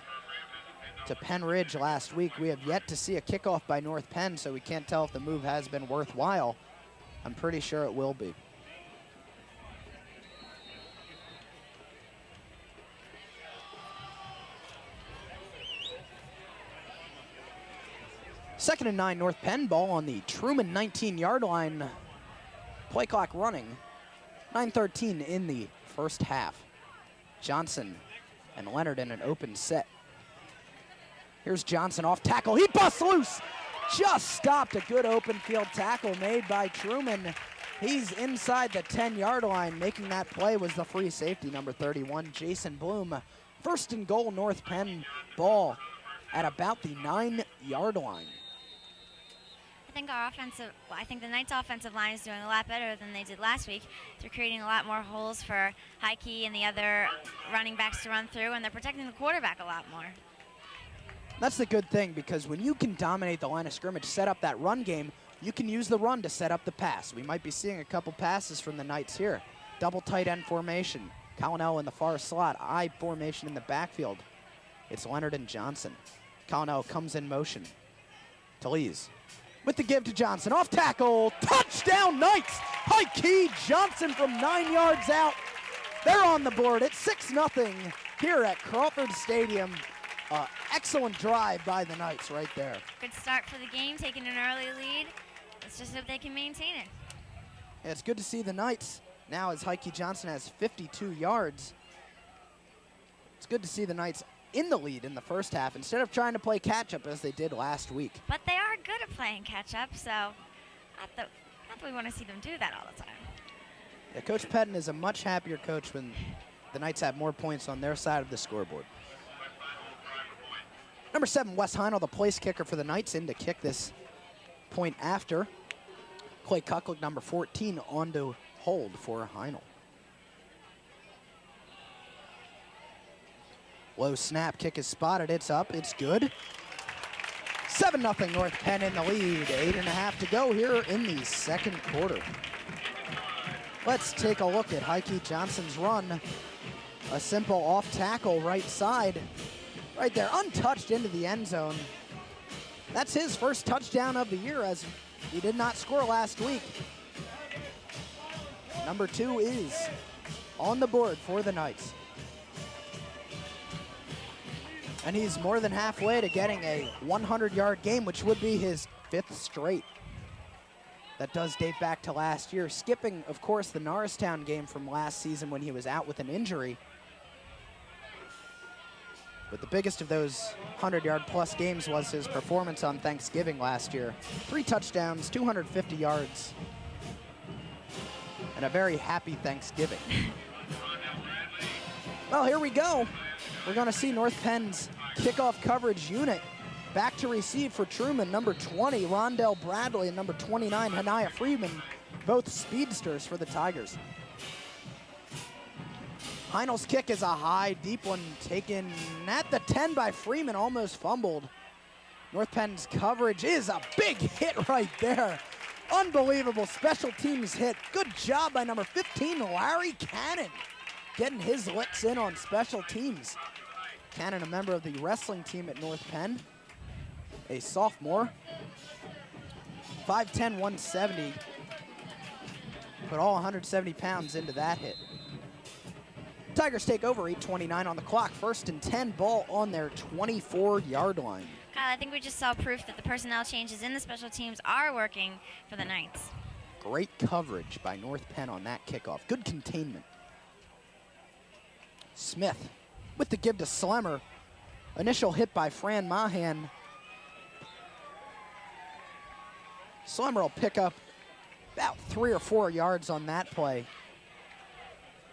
Speaker 1: to Penn Ridge last week. We have yet to see a kickoff by North Penn, so we can't tell if the move has been worthwhile. I'm pretty sure it will be. Second and 9, North Penn, ball on the Truman 19-yard line. Play clock running. 9:13 in the first half. Johnson and Leonard in an open set. Here's Johnson off tackle. He busts loose. Just stopped a good open field tackle made by Truman. He's inside the 10-yard line. Making that play was the free safety, number 31, Jason Bloom. 1st and goal, North Penn, ball at about the 9-yard line.
Speaker 2: I think the Knights' offensive line is doing a lot better than they did last week. They're creating a lot more holes for Heike and the other running backs to run through, and they're protecting the quarterback a lot more.
Speaker 1: That's the good thing, because when you can dominate the line of scrimmage, set up that run game, you can use the run to set up the pass. We might be seeing a couple passes from the Knights here. Double tight end formation. Colonel in the far slot. I formation in the backfield. It's Leonard and Johnson. Colonel comes in motion. Talese with the give to Johnson. Off tackle. Touchdown Knights. Heike Johnson from 9 yards out. They're on the board. It's 6-0 here at Crawford Stadium. Excellent drive by the Knights right there.
Speaker 2: Good start for the game, taking an early lead. Let's just hope they can maintain it.
Speaker 1: Yeah, it's good to see the Knights now as Heike Johnson has 52 yards. It's good to see the Knights in the lead in the first half instead of trying to play catch-up as they did last week.
Speaker 2: But they are good at playing catch-up, so not that we want to see them do that all the time.
Speaker 1: Yeah, Coach Pettin is a much happier coach when the Knights have more points on their side of the scoreboard. Number 7, Wes Heinel, the place kicker for the Knights, in to kick this point after. Clay Kucklick, number 14, on to hold for Heinel. Low snap, kick is spotted, it's up, it's good. 7-0 North Penn in the lead, 8.5 to go here in the second quarter. Let's take a look at Heike Johnson's run. A simple off tackle right side. right there, untouched into the end zone. That's his first touchdown of the year, as he did not score last week. Number 2 is on the board for the Knights. And he's more than halfway to getting a 100-yard game, which would be his 5th straight. That does date back to last year, skipping, of course, the Norristown game from last season when he was out with an injury. But the biggest of those 100-yard-plus games was his performance on Thanksgiving last year. 3 touchdowns, 250 yards, and a very happy Thanksgiving. Well, here we go. We're going to see North Penn's kickoff coverage unit back to receive for Truman. Number 20, Rondell Bradley, and number 29, Hanaya Freeman, both speedsters for the Tigers. Heinel's kick is a high, deep one taken at the 10 by Freeman, almost fumbled. North Penn's coverage is a big hit right there. Unbelievable special teams hit. Good job by number 15, Larry Cannon, getting his licks in on special teams. Cannon, a member of the wrestling team at North Penn, a sophomore. 5'10", 170. Put all 170 pounds into that hit. Tigers take over, 8:29 on the clock. 1st and 10, ball on their 24-yard line.
Speaker 2: Kyle, I think we just saw proof that the personnel changes in the special teams are working for the Knights.
Speaker 1: Great coverage by North Penn on that kickoff. Good containment. Smith with the give to Slemmer. Initial hit by Fran Mahan. Slemmer will pick up about 3 or 4 yards on that play.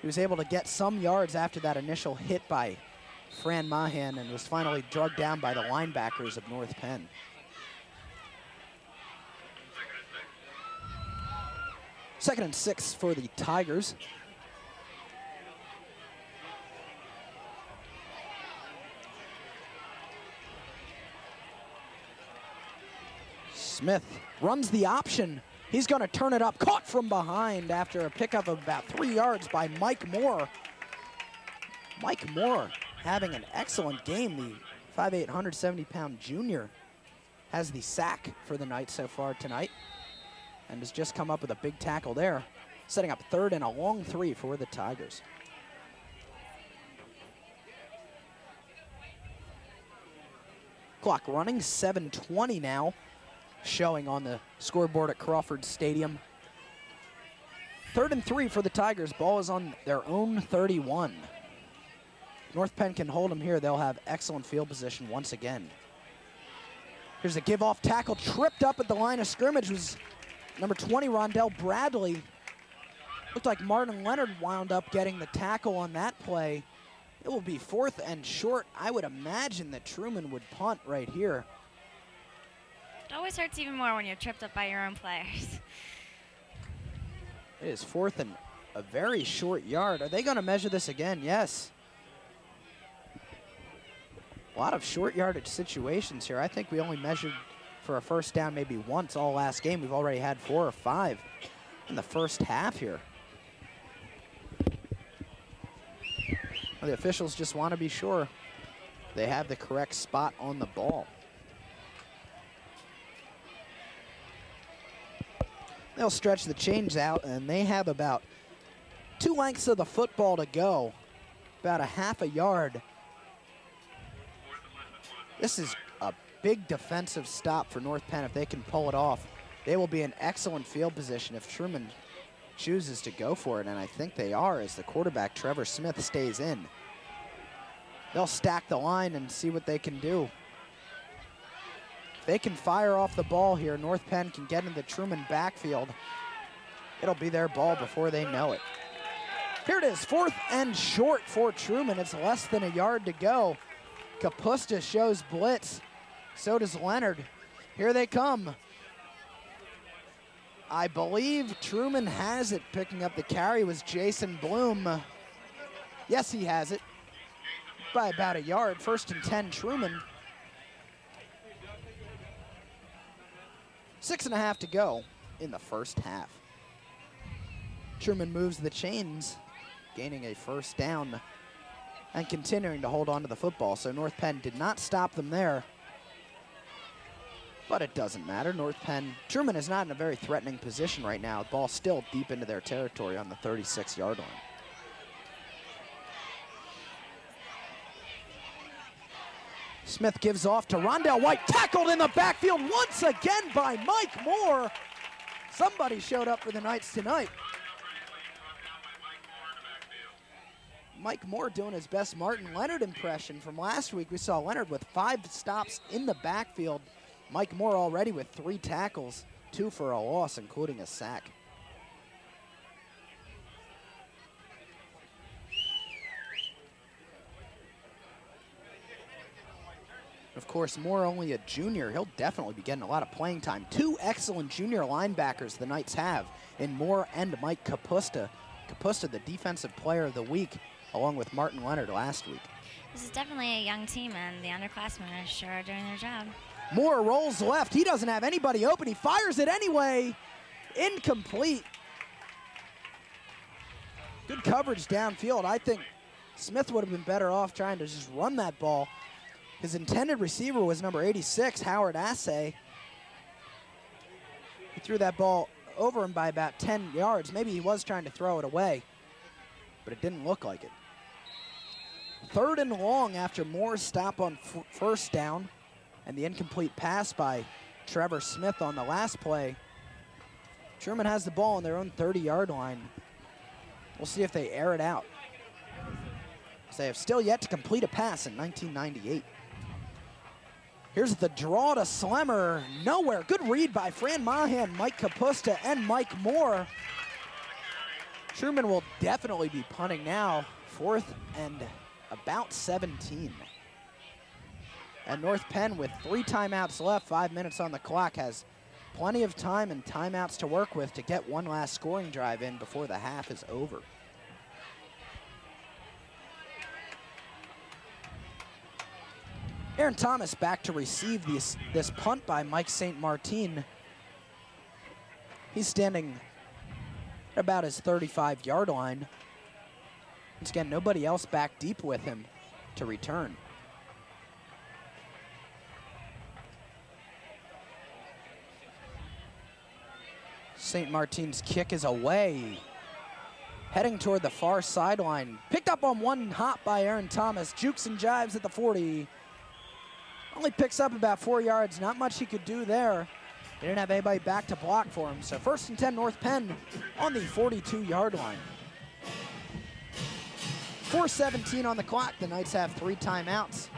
Speaker 1: He was able to get some yards after that initial hit by Fran Mahan and was finally drugged down by the linebackers of North Penn. Second and 6 for the Tigers. Smith runs the option. He's going to turn it up, caught from behind after a pickup of about 3 yards by Mike Moore. Mike Moore having an excellent game. The 5'8", 170-pound junior has the sack for the Knights so far tonight and has just come up with a big tackle there, setting up 3rd and a long 3 for the Tigers. Clock running, 7:20 now, showing on the scoreboard at Crawford Stadium. 3rd and 3 for the Tigers. Ball is on their own 31. North Penn can hold them here. They'll have excellent field position once again. Here's a give-off tackle. Tripped up at the line of scrimmage was number 20, Rondell Bradley. Looked like Martin Leonard wound up getting the tackle on that play. It will be 4th and short. I would imagine that Truman would punt right here.
Speaker 2: It always hurts even more when you're tripped up by your own players.
Speaker 1: It is 4th and a very short yard. Are they going to measure this again? Yes. A lot of short yardage situations here. I think we only measured for a first down maybe once all last game. We've already had 4 or 5 in the first half here. Well, the officials just want to be sure they have the correct spot on the ball. They'll stretch the chains out, and they have about 2 lengths of the football to go, about a half a yard. This is a big defensive stop for North Penn. If they can pull it off, they will be in excellent field position if Truman chooses to go for it, and I think they are as the quarterback, Trevor Smith, stays in. They'll stack the line and see what they can do. If they can fire off the ball here, North Penn can get into the Truman backfield. It'll be their ball before they know it. Here it is, 4th and short for Truman. It's less than a yard to go. Kapusta shows blitz. So does Leonard. Here they come. I believe Truman has it. Picking up the carry was Jason Bloom. Yes, he has it. By about a yard. 1st and 10, Truman. 6.5 to go in the first half. Truman moves the chains, gaining a first down and continuing to hold on to the football. So North Penn did not stop them there. But it doesn't matter. North Penn, Truman is not in a very threatening position right now. The ball still deep into their territory on the 36-yard line. Smith gives off to Rondell White, tackled in the backfield once again by Mike Moore. Somebody showed up for the Knights tonight. Mike Moore doing his best Martin Leonard impression from last week. We saw Leonard with 5 stops in the backfield. Mike Moore already with 3 tackles, 2 for a loss, including a sack. Of course, Moore only a junior. He'll definitely be getting a lot of playing time. 2 excellent junior linebackers the Knights have in Moore and Mike Kapusta. Kapusta, the defensive player of the week, along with Martin Leonard last week.
Speaker 2: This is definitely a young team, and the underclassmen are sure doing their job.
Speaker 1: Moore rolls left. He doesn't have anybody open. He fires it anyway. Incomplete. Good coverage downfield. I think Smith would have been better off trying to just run that ball. His intended receiver was number 86, Howard Assay. He threw that ball over him by about 10 yards. Maybe he was trying to throw it away, but it didn't look like it. 3rd and long after Moore's stop on first down and the incomplete pass by Trevor Smith on the last play. Truman has the ball on their own 30-yard line. We'll see if they air it out. They have still yet to complete a pass in 1998. Here's the draw to Slemmer. Nowhere. Good read by Fran Mahan, Mike Kapusta, and Mike Moore. Truman will definitely be punting now. 4th and about 17. And North Penn, with 3 timeouts left, 5 minutes on the clock, has plenty of time and timeouts to work with to get one last scoring drive in before the half is over. Aaron Thomas back to receive this punt by Mike St. Martin. He's standing at about his 35-yard line. Once again, nobody else back deep with him to return. St. Martin's kick is away. Heading toward the far sideline. Picked up on one hop by Aaron Thomas. Jukes and jives at the 40. Only picks up about 4 yards. Not much he could do there. He didn't have anybody back to block for him. So 1st and 10 North Penn on the 42-yard line. 4:17 on the clock. The Knights have 3 timeouts.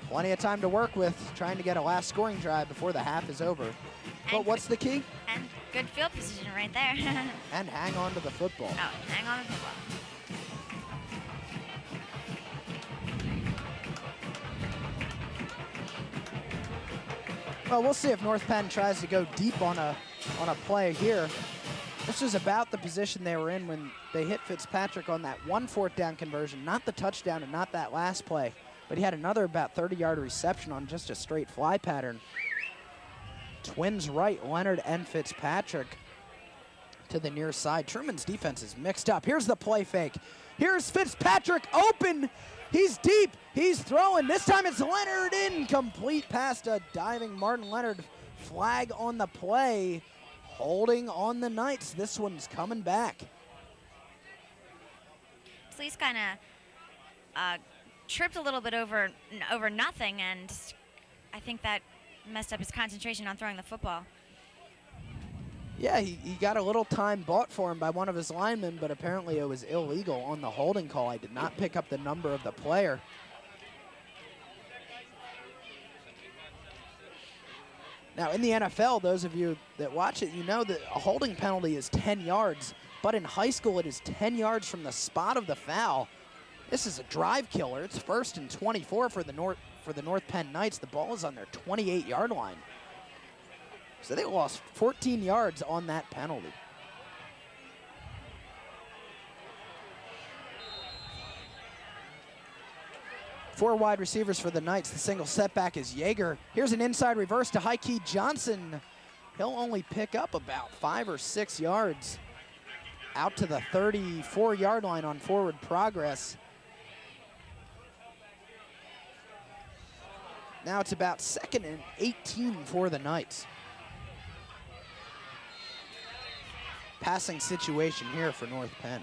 Speaker 1: Plenty of time to work with, trying to get a last scoring drive before the half is over. But what's the key?
Speaker 2: And good field position right there.
Speaker 1: And hang on to the football.
Speaker 2: Oh, hang on to the football.
Speaker 1: Well, we'll see if North Penn tries to go deep on a play here. This was about the position they were in when they hit Fitzpatrick on that 1 4th down conversion, not the touchdown and not that last play, but he had another about 30-yard reception on just a straight fly pattern. Twins right, Leonard and Fitzpatrick to the near side. Truman's defense is mixed up. Here's the play fake. Here's Fitzpatrick open. He's deep. He's throwing. This time it's Leonard incomplete past a diving Martin Leonard. Flag on the play. Holding on the Knights. This one's coming back.
Speaker 2: Sleece kind of tripped a little bit over nothing, and I think that messed up his concentration on throwing the football.
Speaker 1: Yeah, he got a little time bought for him by one of his linemen, but apparently it was illegal on the holding call. I did not pick up the number of the player. Now, in the NFL, those of you that watch it, you know that a holding penalty is 10 yards, but in high school it is 10 yards from the spot of the foul. This is a drive killer. It's 1st and 24 for the North Penn Knights. The ball is on their 28-yard line. So they lost 14 yards on that penalty. Four wide receivers for the Knights. The single setback is Yeager. Here's an inside reverse to Heike Johnson. He'll only pick up about 5 or 6 yards out to the 34-yard line on forward progress. Now it's about 2nd and 18 for the Knights. Passing situation here for North Penn.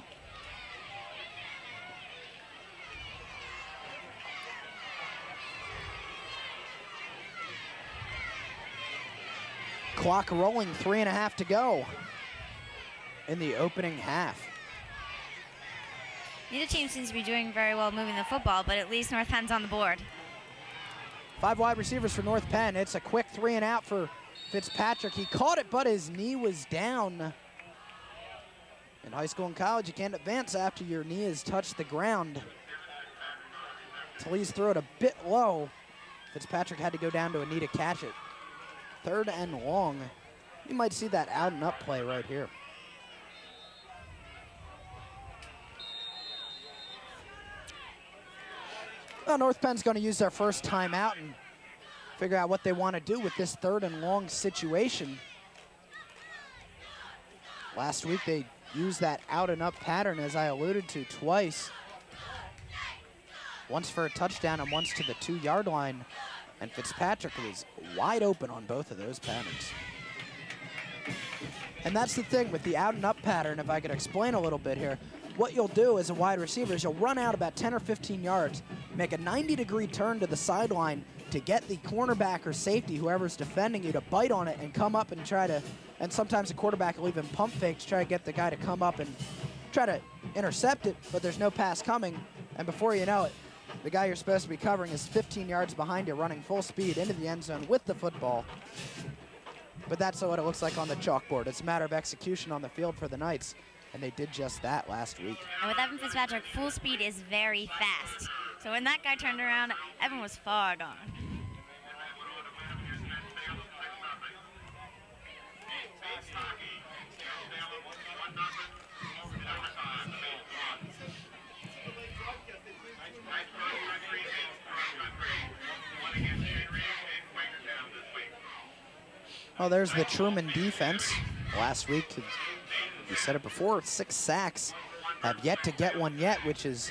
Speaker 1: Clock rolling, 3.5 to go in the opening half.
Speaker 2: Neither team seems to be doing very well moving the football, but at least North Penn's on the board.
Speaker 1: 5 wide receivers for North Penn. It's a quick 3 and out for Fitzpatrick. He caught it, but his knee was down. In high school and college, you can't advance after your knee has touched the ground. Talese threw it a bit low. Fitzpatrick had to go down to a knee to catch it. 3rd and long. You might see that out and up play right here. Well, North Penn's going to use their first timeout and figure out what they want to do with this 3rd and long situation. Last week they used that out and up pattern, as I alluded to, twice. Once for a touchdown and once to the 2-yard line. And Fitzpatrick was wide open on both of those patterns. And that's the thing with the out and up pattern, if I could explain a little bit here. What you'll do as a wide receiver is you'll run out about 10 or 15 yards, make a 90-degree turn to the sideline to get the cornerback or safety, whoever's defending you, to bite on it and come up and try to, and sometimes the quarterback will even pump fake to try to get the guy to come up and try to intercept it, but there's no pass coming, and before you know it, the guy you're supposed to be covering is 15 yards behind you, running full speed into the end zone with the football. But that's what it looks like on the chalkboard. It's a matter of execution on the field for the Knights, and they did just that last week.
Speaker 2: And with Evan Fitzpatrick, full speed is very fast. So when that guy turned around, Evan was far gone.
Speaker 1: Well, there's the Truman defense. Last week, you said it before, 6 sacks. Have yet to get one yet, which is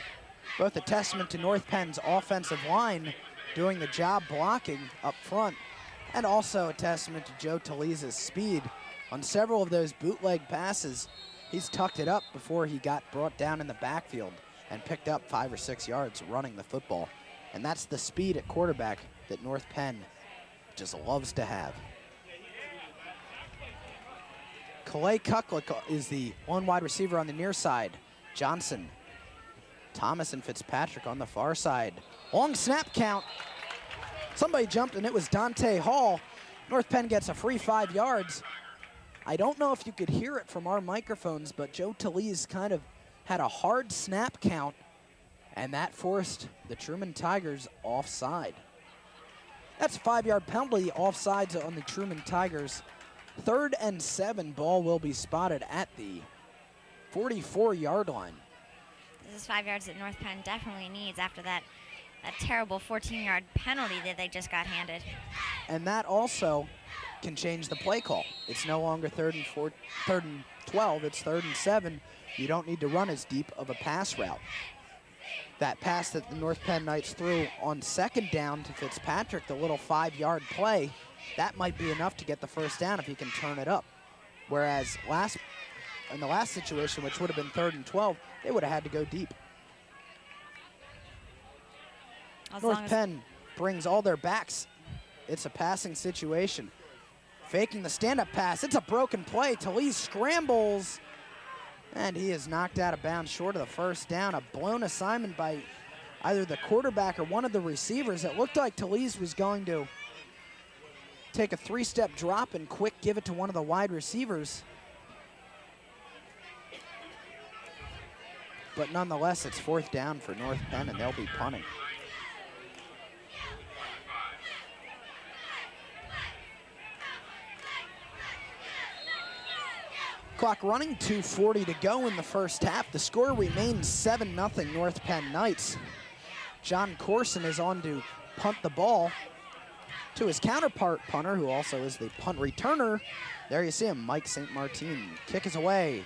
Speaker 1: both a testament to North Penn's offensive line doing the job blocking up front, and also a testament to Joe Talese's speed. On several of those bootleg passes, he's tucked it up before he got brought down in the backfield and picked up 5 or 6 yards running the football. And that's the speed at quarterback that North Penn just loves to have. Calais Kucklick is the one wide receiver on the near side. Johnson, Thomas, and Fitzpatrick on the far side. Long snap count. Somebody jumped, and it was Dante Hall. North Penn gets a free 5 yards. I don't know if you could hear it from our microphones, but Joe Talese kind of had a hard snap count, and that forced the Truman Tigers offside. That's a 5-yard penalty, offsides on the Truman Tigers. 3rd and 7, ball will be spotted at the 44-yard line.
Speaker 2: This is 5 yards that North Penn definitely needs after that terrible 14-yard penalty that they just got handed.
Speaker 1: And that also can change the play call. It's no longer 3rd and 12, it's 3rd and 7. You don't need to run as deep of a pass route. That pass that the North Penn Knights threw on 2nd down to Fitzpatrick, the little 5-yard play, that might be enough to get the first down if he can turn it up. Whereas in the last situation, which would have been 3rd and 12, they would have had to go deep. North Penn brings all their backs. It's a passing situation. Faking the stand-up pass. It's a broken play. Talese scrambles, and he is knocked out of bounds short of the first down. A blown assignment by either the quarterback or one of the receivers. It looked like Talese was going to take a 3-step drop and quick give it to one of the wide receivers. But nonetheless, it's 4th down for North Penn, and they'll be punting. Clock running, 2:40 to go in the first half. The score remains 7-0 North Penn Knights. John Corson is on to punt the ball to his counterpart punter, who also is the punt returner. There you see him, Mike St. Martin. Kick is away.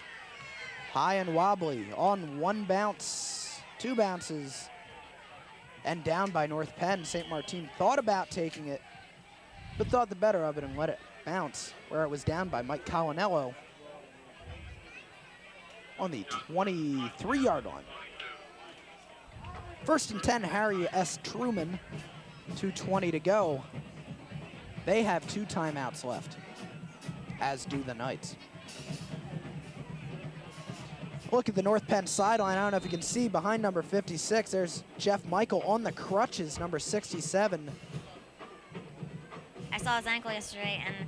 Speaker 1: High and wobbly on 1 bounce, 2 bounces. and down by North Penn. St. Martin thought about taking it, but thought the better of it and let it bounce, where it was down by Mike Colinello on the 23-yard line. 1st and 10, Harry S. Truman, 2:20 to go. They have 2 timeouts left, as do the Knights. Look at the North Penn sideline. I don't know if you can see behind number 56. There's Jeff Michael on the crutches, number 67.
Speaker 2: I saw his ankle yesterday, and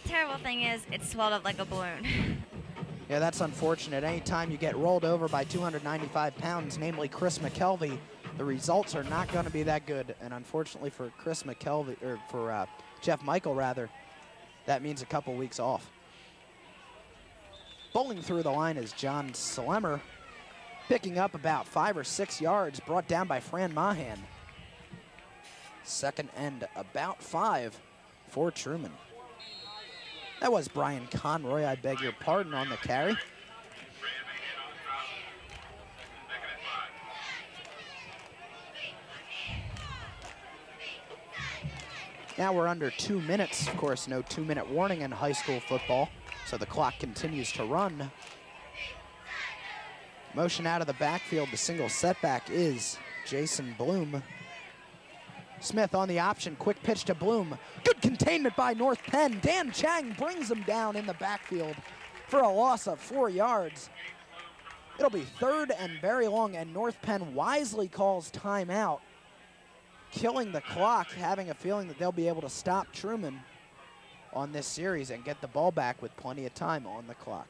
Speaker 2: the terrible thing is it swelled up like a balloon.
Speaker 1: Yeah, that's unfortunate. Anytime you get rolled over by 295 pounds, namely Chris McKelvey, the results are not going to be that good. And unfortunately for Chris McKelvey, or for Jeff Michael rather, that means a couple weeks off. Bowling through the line is John Slemmer, picking up about 5 or 6 yards, brought down by Fran Mahan. 2nd and about 5 for Truman. That was Brian Conroy, I beg your pardon, on the carry. Now we're under 2 minutes. Of course, no 2-minute warning in high school football, so the clock continues to run. Motion out of the backfield. The single setback is Jason Bloom. Smith on the option, quick pitch to Bloom. Good containment by North Penn. Dan Chang brings him down in the backfield for a loss of 4 yards. It'll be 3rd and very long, and North Penn wisely calls timeout, killing the clock, having a feeling that they'll be able to stop Truman on this series and get the ball back with plenty of time on the clock.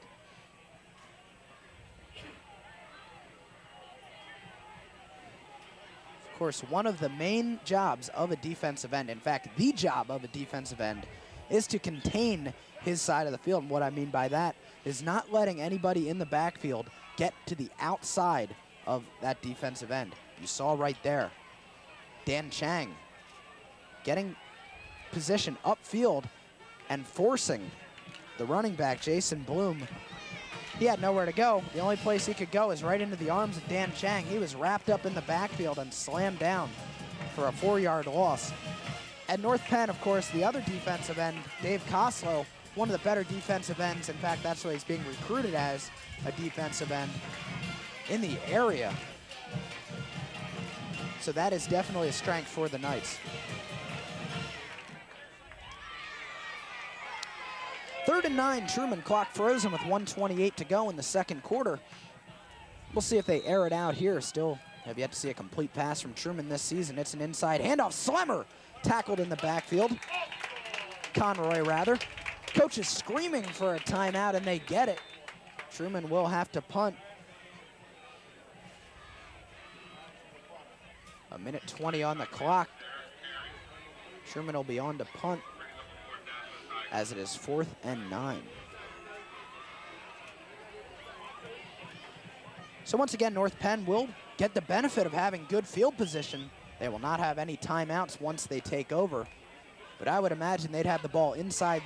Speaker 1: Of course, one of the main jobs of a defensive end, in fact, the job of a defensive end, is to contain his side of the field. And what I mean by that is not letting anybody in the backfield get to the outside of that defensive end. You saw right there, Dan Chang getting position upfield and forcing the running back, Jason Bloom. He had nowhere to go. The only place he could go is right into the arms of Dan Chang. He was wrapped up in the backfield and slammed down for a 4-yard loss. At North Penn, of course, the other defensive end, Dave Koslow, one of the better defensive ends. In fact, that's what he's being recruited as, a defensive end in the area. So that is definitely a strength for the Knights. 3rd and 9, Truman, clock frozen with 1:28 to go in the 2nd quarter. We'll see if they air it out here. Still have yet to see a complete pass from Truman this season. It's an inside handoff. Slemmer tackled in the backfield. Conroy, rather. Coach is screaming for a timeout, and they get it. Truman will have to punt. 1:20 on the clock. Truman will be on to punt, as it is 4th and 9. So once again, North Penn will get the benefit of having good field position. They will not have any timeouts once they take over, but I would imagine they'd have the ball inside,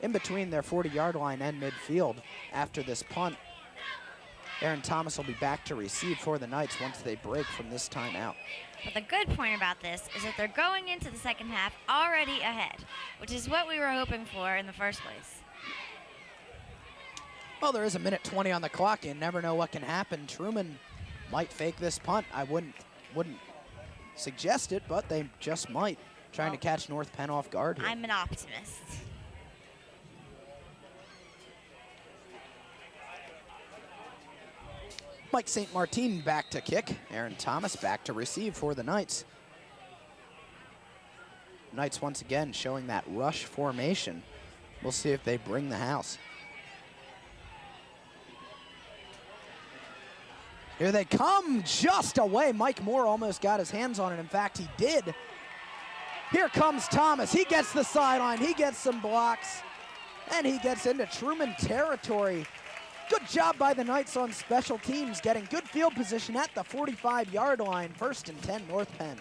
Speaker 1: in between their 40-yard line and midfield after this punt. Aaron Thomas will be back to receive for the Knights once they break from this timeout.
Speaker 2: But the good point about this is that they're going into the second half already ahead, which is what we were hoping for in the first place.
Speaker 1: Well, there is 1:20 on the clock. You never know what can happen. Truman might fake this punt. I wouldn't suggest it, but they just might, trying to catch North Penn off guard here.
Speaker 2: I'm an optimist.
Speaker 1: Mike St. Martin back to kick. Aaron Thomas back to receive for the Knights. Knights once again showing that rush formation. We'll see if they bring the house. Here they come, just away. Mike Moore almost got his hands on it. In fact, he did. Here comes Thomas. He gets the sideline. He gets some blocks. And he gets into Truman territory. Good job by the Knights on special teams, getting good field position at the 45-yard line. 1st and 10, North Penn.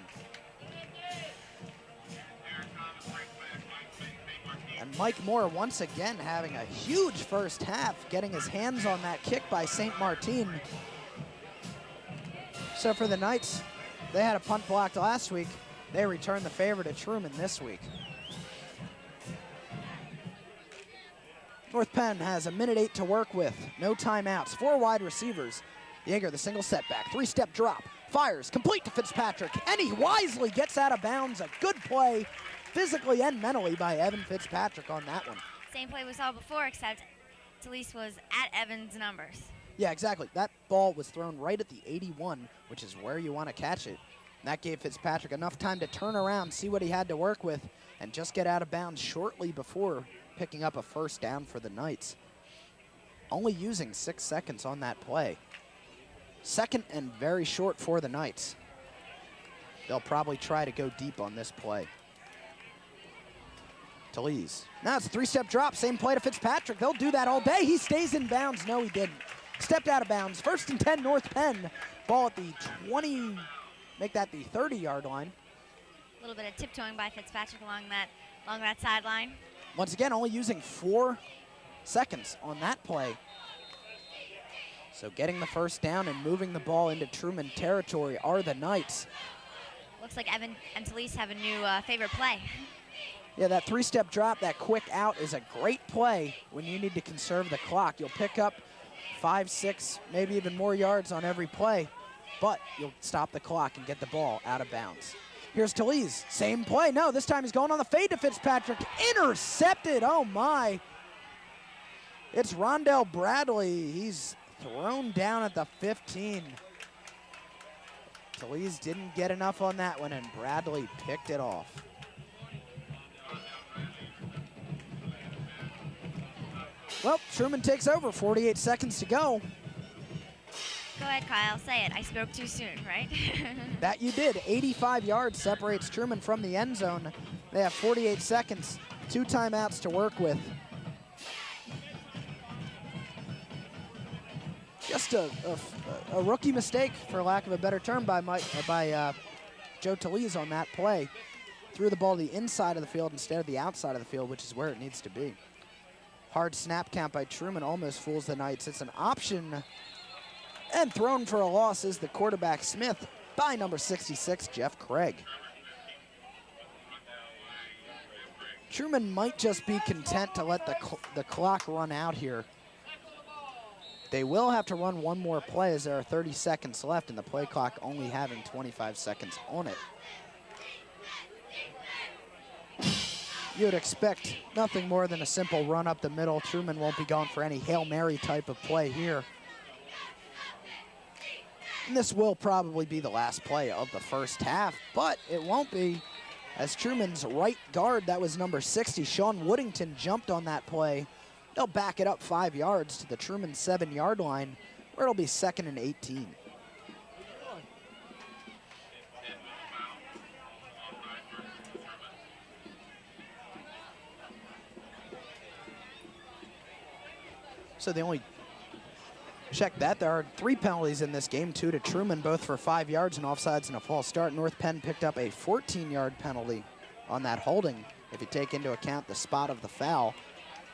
Speaker 1: And Mike Moore once again having a huge first half, getting his hands on that kick by St. Martin. So for the Knights, they had a punt blocked last week. They return the favor to Truman this week. North Penn has 1:08 to work with. No timeouts. 4 wide receivers. Yeager, the single setback. 3-step drop. Fires. Complete to Fitzpatrick. And he wisely gets out of bounds. A good play physically and mentally by Evan Fitzpatrick on that one.
Speaker 2: Same play we saw before, except Talise was at Evan's numbers.
Speaker 1: Yeah, exactly. That ball was thrown right at the 81, which is where you want to catch it. And that gave Fitzpatrick enough time to turn around, see what he had to work with, and just get out of bounds shortly before picking up a first down for the Knights. Only using 6 seconds on that play. Second and very short for the Knights. They'll probably try to go deep on this play. Talise. Now it's a 3-step drop. Same play to Fitzpatrick. They'll do that all day. He stays in bounds. No, he didn't. Stepped out of bounds. 1st and 10, North Penn. Ball at the 20, make that the 30-yard line.
Speaker 2: A little bit of tiptoeing by Fitzpatrick along that sideline.
Speaker 1: Once again, only using 4 seconds on that play. So getting the first down and moving the ball into Truman territory are the Knights.
Speaker 2: Looks like Evan and Talise have a new favorite play.
Speaker 1: Yeah, that 3-step drop, that quick out is a great play when you need to conserve the clock. You'll pick up 5, 6, maybe even more yards on every play, but you'll stop the clock and get the ball out of bounds. Here's Talise, same play. No, this time he's going on the fade to Fitzpatrick. Intercepted, oh my. It's Rondell Bradley. He's thrown down at the 15. Talise didn't get enough on that one, and Bradley picked it off. Well, Truman takes over, 48 seconds to go.
Speaker 2: Go ahead, Kyle, say it. I spoke too soon, right?
Speaker 1: That you did. 85 yards separates Truman from the end zone. They have 48 seconds, 2 timeouts to work with. Just a rookie mistake, for lack of a better term, by Joe Talise on that play. Threw the ball to the inside of the field instead of the outside of the field, which is where it needs to be. Hard snap count by Truman almost fools the Knights. It's an option, and thrown for a loss is the quarterback Smith by number 66, Jeff Craig. Truman might just be content to let the clock run out here. They will have to run one more play as there are 30 seconds left and the play clock only having 25 seconds on it. You would expect nothing more than a simple run up the middle. Truman won't be going for any Hail Mary type of play here. And this will probably be the last play of the first half, but it won't be, as Truman's right guard, that was number 60, Sean Woodington, jumped on that play. They'll back it up 5 yards to the Truman 7-yard line, where it'll be 2nd and 18. So they only check that. There are 3 penalties in this game, 2 to Truman, both for 5 yards and offsides and a false start. North Penn picked up a 14-yard penalty on that holding. If you take into account the spot of the foul,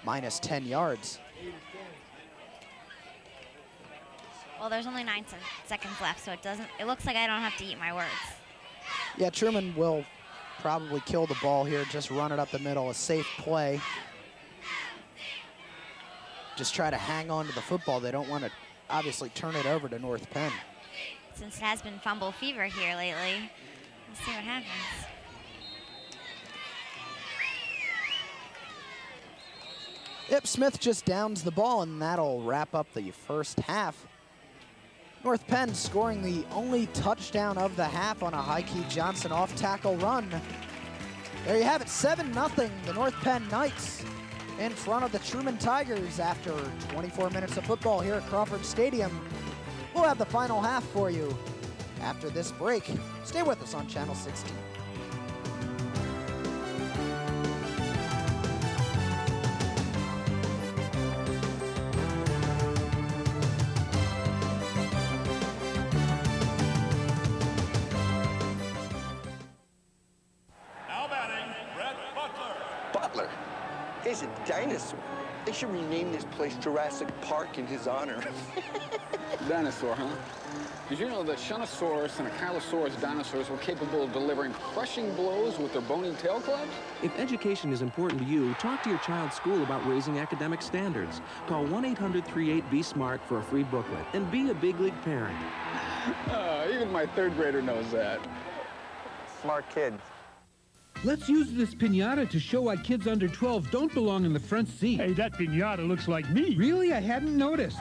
Speaker 1: minus 10 yards.
Speaker 2: Well, there's only 9 seconds left, so it looks like I don't have to eat my words.
Speaker 1: Yeah, Truman will probably kill the ball here, just run it up the middle, a safe play. Just try to hang on to the football. They don't want to obviously turn it over to North Penn.
Speaker 2: Since it has been fumble fever here lately, let's see what happens.
Speaker 1: Yep, Smith just downs the ball, and that'll wrap up the first half. North Penn scoring the only touchdown of the half on a Heike Johnson off-tackle run. There you have it, 7-0, the North Penn Knights in front of the Truman Tigers after 24 minutes of football here at Crawford Stadium. We'll have the final half for you after this break. Stay with us on Channel 16.
Speaker 13: He's a dinosaur. They should rename this place Jurassic Park in his honor.
Speaker 14: Dinosaur, huh? Did you know that Shunosaurus and Ankylosaurus dinosaurs were capable of delivering crushing blows with their bony tail clubs?
Speaker 15: If education is important to you, talk to your child's school about raising academic standards. Call 1-800-38-BE-SMART for a free booklet and be a big league parent.
Speaker 14: Even my third grader knows that.
Speaker 13: Smart kid.
Speaker 16: Let's use this piñata to show why kids under 12 don't belong in the front seat.
Speaker 17: Hey, that piñata looks like me.
Speaker 16: Really? I hadn't noticed.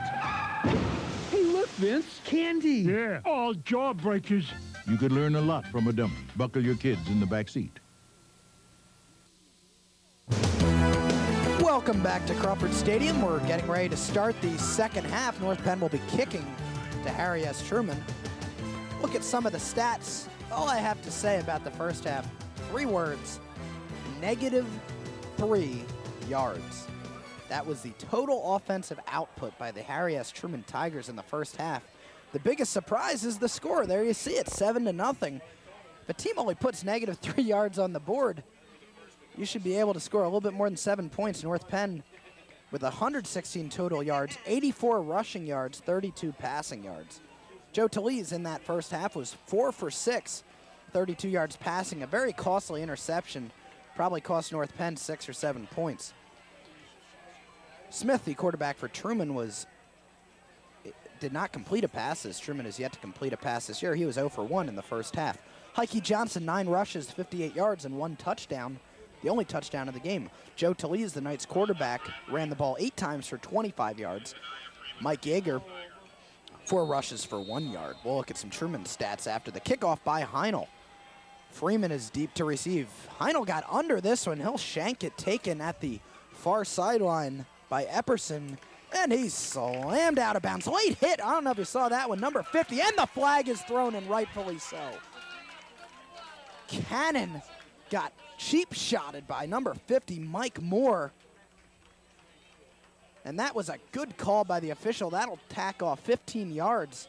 Speaker 16: Hey, look, Vince. Candy.
Speaker 17: Yeah, all jawbreakers.
Speaker 10: You could learn a lot from a dummy. Buckle your kids in the back seat.
Speaker 1: Welcome back to Crawford Stadium. We're getting ready to start the second half. North Penn will be kicking to Harry S. Truman. Look at some of the stats. All I have to say about the first half, 3 words: -3 yards. That was the total offensive output by the Harry S. Truman Tigers in the first half. The biggest surprise is the score. There you see it, 7-0. If a team only puts -3 yards on the board, you should be able to score a little bit more than 7 points. North Penn with 116 total yards, 84 rushing yards, 32 passing yards. Joe Talese in that first half was 4 for 6, 32 yards passing, a very costly interception. Probably cost North Penn 6 or 7 points. Smith, the quarterback for Truman, did not complete a pass, as Truman has yet to complete a pass this year. He was 0 for 1 in the first half. Heike Johnson, 9 rushes, 58 yards, and 1 touchdown, the only touchdown of the game. Joe Talese, the Knights quarterback, ran the ball 8 times for 25 yards. Mike Yeager, 4 rushes for 1 yard. We'll look at some Truman stats after the kickoff by Heinel. Freeman is deep to receive. Heinel got under this one. He'll shank it, taken at the far sideline by Epperson, and he's slammed out of bounds. Late hit. I don't know if you saw that one. Number 50, and the flag is thrown, and rightfully so. Cannon got cheap shotted by number 50, Mike Moore. And that was a good call by the official. That'll tack off 15 yards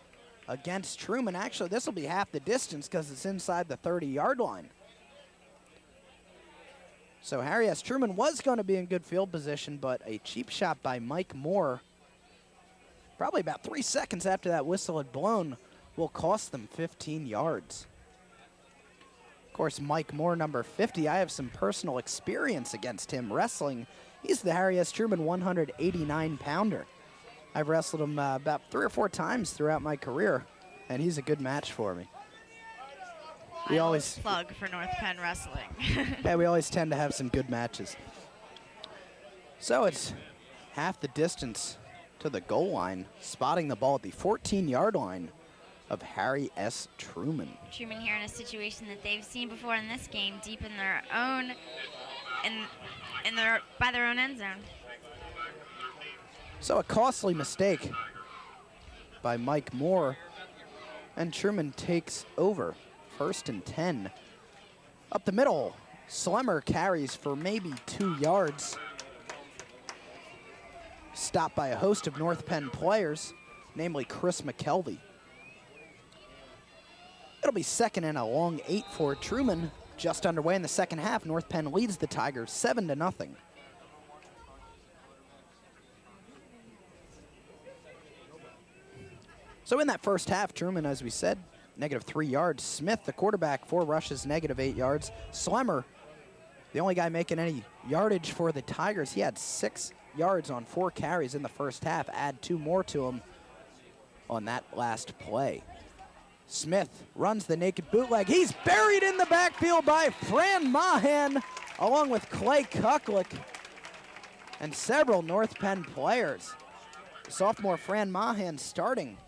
Speaker 1: against Truman. Actually, this will be half the distance because it's inside the 30-yard line. So Harry S. Truman was going to be in good field position, but a cheap shot by Mike Moore, probably about 3 seconds after that whistle had blown, will cost them 15 yards. Of course, Mike Moore, number 50, I have some personal experience against him wrestling. He's the Harry S. Truman 189-pounder. I've wrestled him about 3 or 4 times throughout my career, and he's a good match for me. We always
Speaker 18: plug for North Penn Wrestling.
Speaker 1: Yeah, we always tend to have some good matches. So it's half the distance to the goal line, spotting the ball at the 14-yard line of Harry S. Truman.
Speaker 2: Truman here in a situation that they've seen before in this game, deep in their own, by their own end zone.
Speaker 1: So a costly mistake by Mike Moore, and Truman takes over. 1st and 10. Up the middle, Slemmer carries for maybe 2 yards. Stopped by a host of North Penn players, namely Chris McKelvey. It'll be 2nd and a long 8 for Truman. Just underway in the second half, North Penn leads the Tigers 7-0. So in that first half, Truman, as we said, -3 yards. Smith, the quarterback, 4 rushes, -8 yards. Slemmer, the only guy making any yardage for the Tigers, he had 6 yards on 4 carries in the first half. Add 2 more to him on that last play. Smith runs the naked bootleg. He's buried in the backfield by Fran Mahan, along with Clay Kuklick and several North Penn players. Sophomore Fran Mahan starting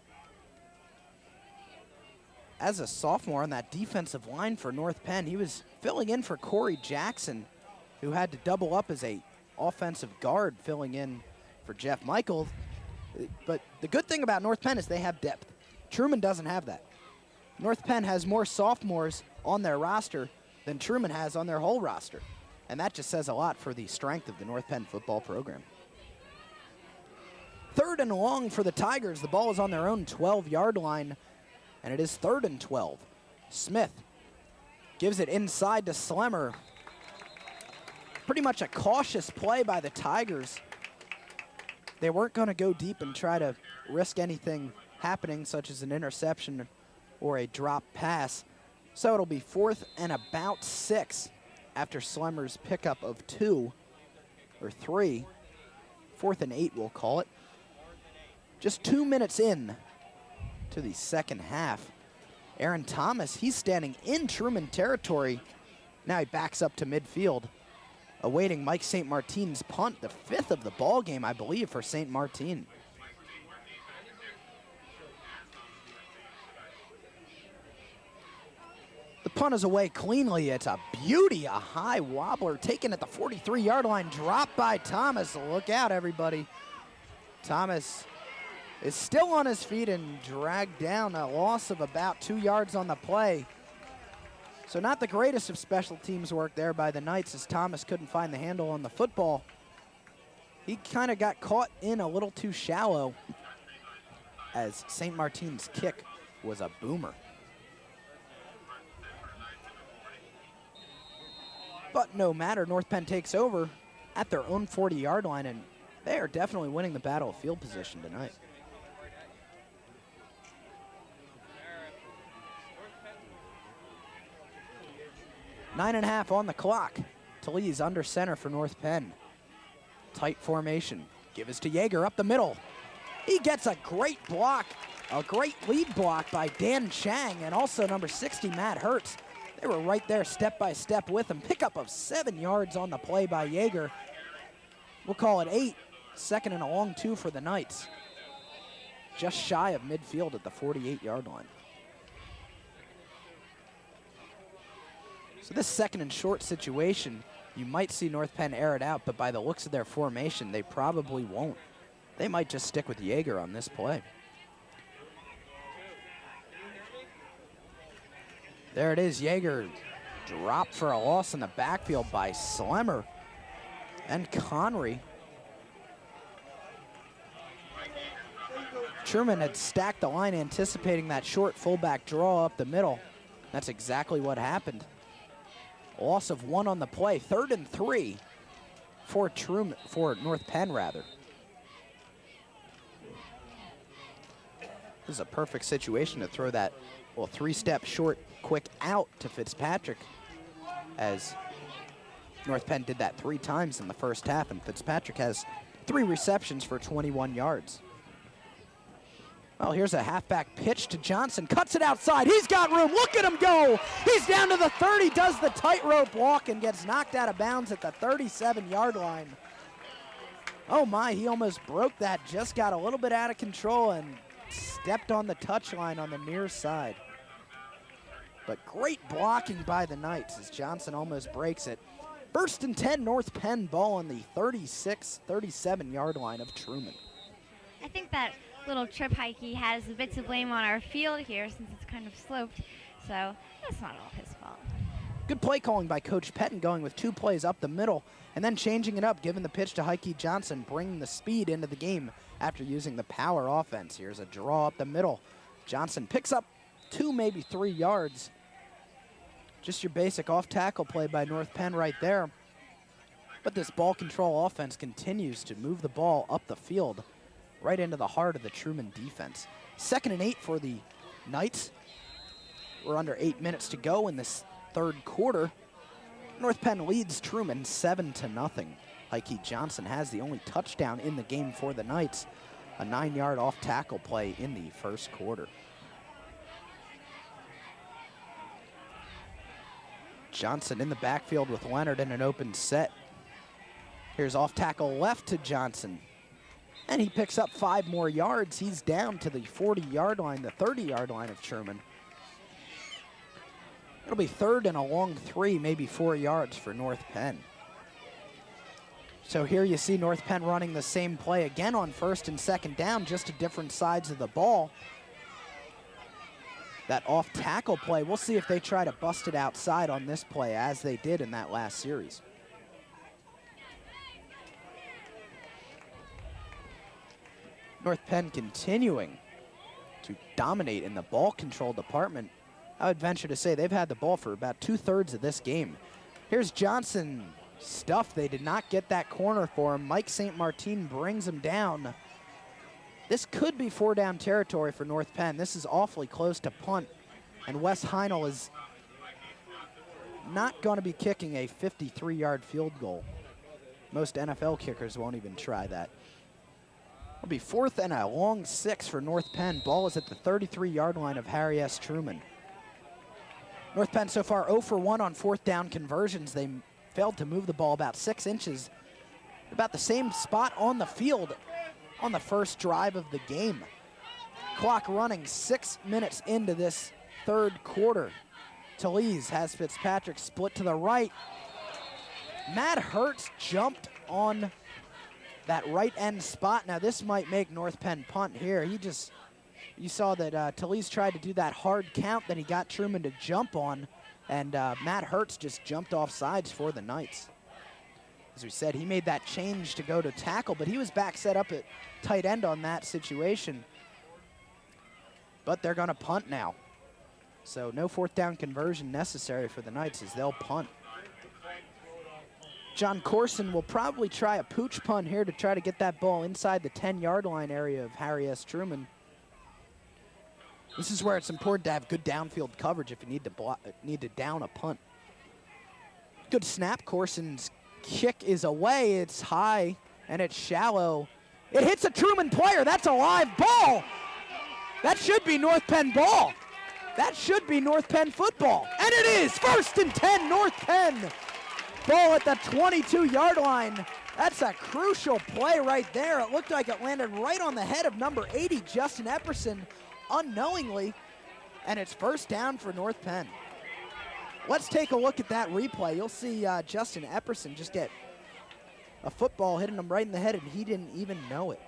Speaker 1: as a sophomore on that defensive line for North Penn. He was filling in for Corey Jackson, who had to double up as a offensive guard, filling in for Jeff Michaels. But the good thing about North Penn is they have depth. Truman doesn't have that. North Penn has more sophomores on their roster than Truman has on their whole roster. And that just says a lot for the strength of the North Penn football program. 3rd and long for the Tigers. The ball is on their own 12-yard line, and it is 3rd and 12. Smith gives it inside to Slemmer. pretty much a cautious play by the Tigers. They weren't going to go deep and try to risk anything happening, such as an interception or a drop pass. So it'll be 4th and about 6 after Slemmer's pickup of 2 or 3. 4th and 8, we'll call it. Just 2 minutes in to the second half. Aaron Thomas, he's standing in Truman territory. Now he backs up to midfield, awaiting Mike St. Martin's punt, the 5th of the ball game, I believe, for St. Martin. The punt is away cleanly. It's a beauty, a high wobbler taken at the 43-yard line, dropped by Thomas. Look out, everybody. Thomas is still on his feet and dragged down, a loss of about 2 yards on the play. So not the greatest of special teams work there by the Knights, as Thomas couldn't find the handle on the football. He kind of got caught in a little too shallow, as St. Martin's kick was a boomer. But no matter, North Penn takes over at their own 40-yard line, and they are definitely winning the battle of field position tonight. 9.5 on the clock. Talese under center for North Penn. Tight formation. Give us to Yeager up the middle. He gets a great block, a great lead block by Dan Chang, and also number 60, Matt Hertz. They were right there step by step with him. Pickup of 7 yards on the play by Yeager. We'll call it 8. 2nd and a long 2 for the Knights. Just shy of midfield at the 48-yard line. So this 2nd and short situation, you might see North Penn air it out, but by the looks of their formation, they probably won't. They might just stick with Yeager on this play. There it is, Yeager dropped for a loss in the backfield by Slemmer and Connery. Truman had stacked the line anticipating that short fullback draw up the middle. That's exactly what happened. A loss of 1 on the play, 3rd and 3 for Truman, for North Penn rather. This is a perfect situation to throw that, well, 3-step short quick out to Fitzpatrick, as North Penn did that 3 times in the first half, and Fitzpatrick has 3 receptions for 21 yards. Well, here's a halfback pitch to Johnson, cuts it outside, he's got room, look at him go! He's down to the 30, does the tightrope walk and gets knocked out of bounds at the 37-yard line. Oh my, he almost broke that, just got a little bit out of control and stepped on the touchline on the near side. But great blocking by the Knights as Johnson almost breaks it. 1st and 10, North Penn, ball on the 36, 37-yard line of Truman.
Speaker 19: I think that little trip hike he has a bit to blame on our field here since it's kind of sloped, so that's not all his fault.
Speaker 1: Good play calling by Coach Pettin, going with 2 plays up the middle and then changing it up, giving the pitch to Heike Johnson, bringing the speed into the game after using the power offense. Here's a draw up the middle. Johnson picks up 2, maybe 3 yards. Just your basic off-tackle play by North Penn right there. But this ball control offense continues to move the ball up the field right into the heart of the Truman defense. 2nd and 8 for the Knights. We're under 8 minutes to go in this 3rd quarter. North Penn leads Truman 7-0. Heike Johnson has the only touchdown in the game for the Knights. A 9-yard off-tackle play in the 1st quarter. Johnson in the backfield with Leonard in an open set. Here's off tackle left to Johnson. And he picks up 5 more yards. He's down to the 40-yard line, the 30-yard line of Truman. It'll be 3rd and a long 3, maybe 4 yards for North Penn. So here you see North Penn running the same play again on 1st and 2nd down, just to different sides of the ball. That off-tackle play, we'll see if they try to bust it outside on this play, as they did in that last series. North Penn continuing to dominate in the ball control department. I would venture to say they've had the ball for about 2/3 of this game. Here's Johnson Stuff, they did not get that corner for him. Mike St. Martin brings him down. This could be 4-down territory for North Penn. This is awfully close to punt, and Wes Heinel is not going to be kicking a 53-yard field goal. Most NFL kickers won't even try that. It'll be 4th and a long 6 for North Penn. Ball is at the 33-yard line of Harry S. Truman. North Penn so far 0 for 1 on 4th down conversions. They failed to move the ball about 6 inches, about the same spot on the field on the first drive of the game. Clock running 6 minutes into this third quarter. Talese has Fitzpatrick split to the right. Matt Hertz jumped on that right end spot. Now this might make North Penn punt here. You saw that Talese tried to do that hard count that he got Truman to jump on, and Matt Hertz just jumped off sides for the Knights. As we said, he made that change to go to tackle, but he was back set up at tight end on that situation. But they're gonna punt now. So no 4th down conversion necessary for the Knights as they'll punt. John Corson will probably try a pooch punt here to try to get that ball inside the 10-yard line area of Harry S. Truman. This is where it's important to have good downfield coverage if you need to down a punt. Good snap. Corson's kick is away. It's high and it's shallow. It hits a Truman player. That's a live ball. That should be North Penn ball. That should be North Penn football. And it is 1st and 10, North Penn. Ball at the 22-yard line. That's a crucial play right there. It looked like it landed right on the head of number 80, Justin Epperson, unknowingly. And it's 1st down for North Penn. Let's take a look at that replay. You'll see Justin Epperson just get a football hitting him right in the head, and he didn't even know it.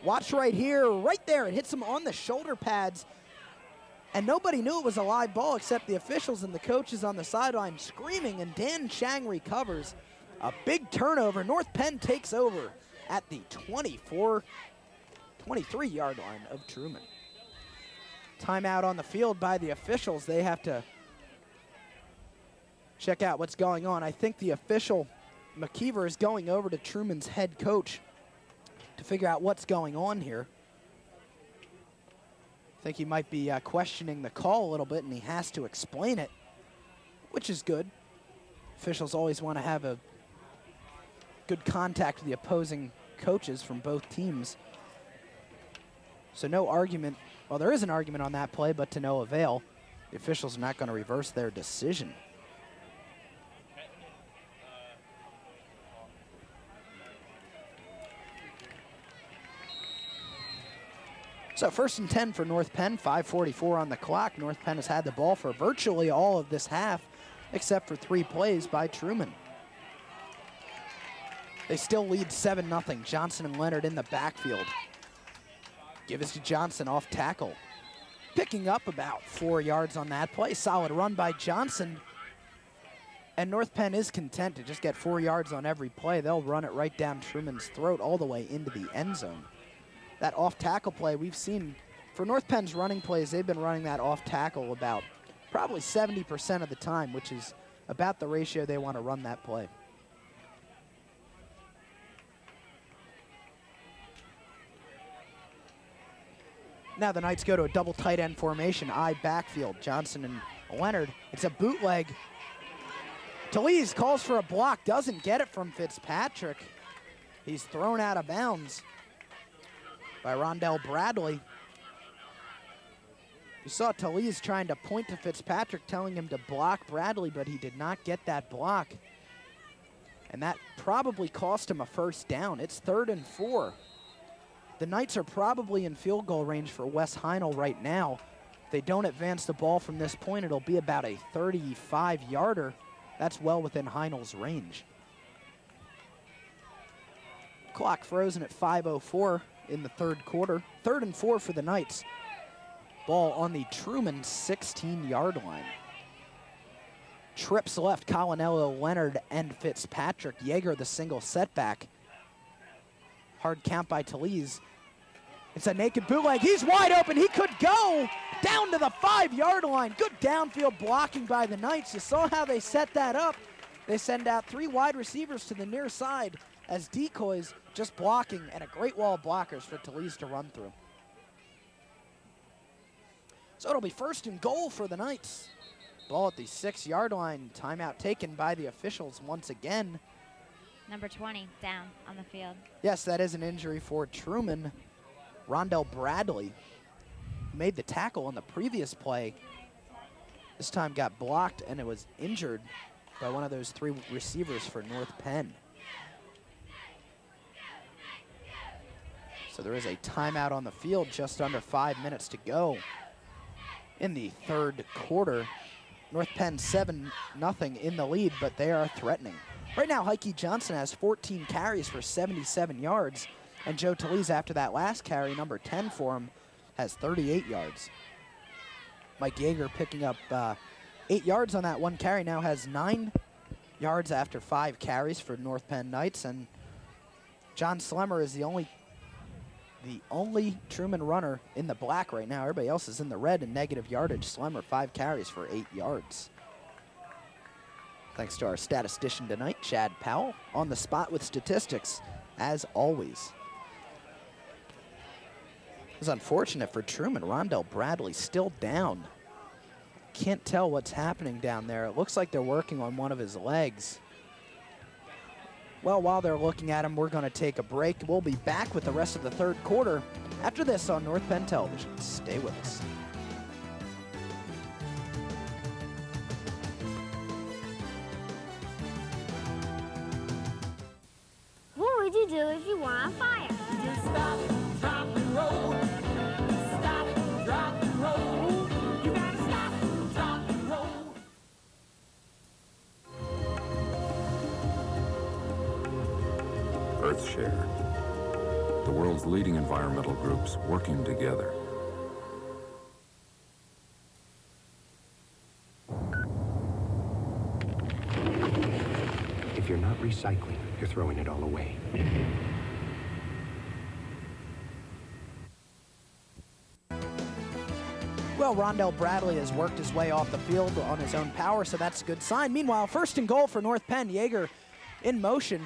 Speaker 1: Watch right here, right there. It hits him on the shoulder pads. And nobody knew it was a live ball except the officials and the coaches on the sideline screaming, and Dan Chang recovers. A big turnover. North Penn takes over at the 23-yard line of Truman. Timeout on the field by the officials. They have to check out what's going on. I think the official, McKeever, is going over to Truman's head coach to figure out what's going on here. I think he might be questioning the call a little bit, and he has to explain it, which is good. Officials always want to have a good contact with the opposing coaches from both teams. So no argument. Well, there is an argument on that play, but to no avail. The officials are not going to reverse their decision. So 1st and 10 for North Penn, 5:44 on the clock. North Penn has had the ball for virtually all of this half, except for 3 plays by Truman. They still lead 7-0. Johnson and Leonard in the backfield. Give us to Johnson off tackle. Picking up about 4 yards on that play. Solid run by Johnson. And North Penn is content to just get 4 yards on every play. They'll run it right down Truman's throat all the way into the end zone. That off-tackle play we've seen, for North Penn's running plays, they've been running that off-tackle about probably 70% of the time, which is about the ratio they want to run that play. Now the Knights go to a double tight end formation, I backfield. Johnson and Leonard. It's a bootleg. Talese calls for a block, doesn't get it from Fitzpatrick. He's thrown out of bounds by Rondell Bradley. You saw Talese trying to point to Fitzpatrick, telling him to block Bradley, but he did not get that block. And that probably cost him a 1st down. It's 3rd and 4. The Knights are probably in field goal range for Wes Heinel right now. If they don't advance the ball from this point, it'll be about a 35-yarder. That's well within Heinel's range. Clock frozen at 5:04 in the third quarter. 3rd and 4 for the Knights. Ball on the Truman 16-yard line. Trips left, Colinello, Leonard, and Fitzpatrick. Yeager the single setback. Hard count by Talese. It's a naked bootleg. He's wide open. He could go down to the 5-yard line. Good downfield blocking by the Knights. You saw how they set that up. They send out 3 wide receivers to the near side as decoys, just blocking, and a great wall of blockers for Talese to run through. So it'll be 1st and goal for the Knights. Ball at the 6-yard line. Timeout taken by the officials once again.
Speaker 2: Number 20 down on the field.
Speaker 1: Yes, that is an injury for Truman. Rondell Bradley made the tackle on the previous play. This time got blocked, and it was injured by one of those 3 receivers for North Penn. So there is a timeout on the field, just under 5 minutes to go in the 3rd quarter. North Penn 7-0 in the lead, but they are threatening. Right now, Heike Johnson has 14 carries for 77 yards, and Joe Talese, after that last carry, number 10 for him, has 38 yards. Mike Yeager picking up 8 yards on that 1 carry, now has 9 yards after 5 carries for North Penn Knights, and John Slemmer is the only Truman runner in the black right now. Everybody else is in the red in negative yardage. Slemmer 5 carries for 8 yards. Thanks to our statistician tonight, Chad Powell, on the spot with statistics, as always. It was unfortunate for Truman. Rondell Bradley still down. Can't tell what's happening down there. It looks like they're working on one of his legs. Well, while they're looking at him, we're going to take a break. We'll be back with the rest of the 3rd quarter after this on North Penn Television. Stay with us.
Speaker 9: What would you do if you were on fire? Just stop, drop, and roll. Stop, drop, and roll. You gotta stop, drop, and roll.
Speaker 8: Earthshare, the world's leading environmental groups working together.
Speaker 20: If you're not recycling, you're throwing it all away.
Speaker 1: Well, Rondell Bradley has worked his way off the field on his own power, so that's a good sign. Meanwhile, 1st and goal for North Penn. Yeager in motion.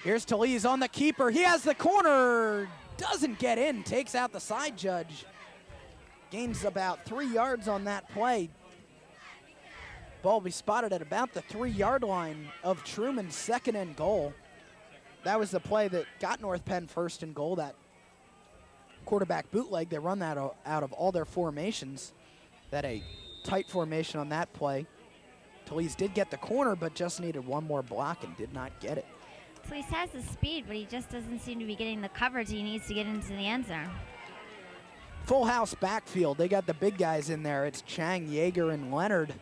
Speaker 1: Here's Talese on the keeper. He has the corner. Doesn't get in. Takes out the side judge. Gains about 3 yards on that play. Ball will be spotted at about the 3-yard line of Truman's 2nd and goal. That was the play that got North Penn 1st and goal, that quarterback bootleg. They run that out of all their formations. That a tight formation on that play. Talese did get the corner, but just needed one more block and did not get it.
Speaker 2: Talese has the speed, but he just doesn't seem to be getting the coverage he needs to get into the end zone.
Speaker 1: Full house backfield. They got the big guys in there. It's Chang, Yeager, and Leonard.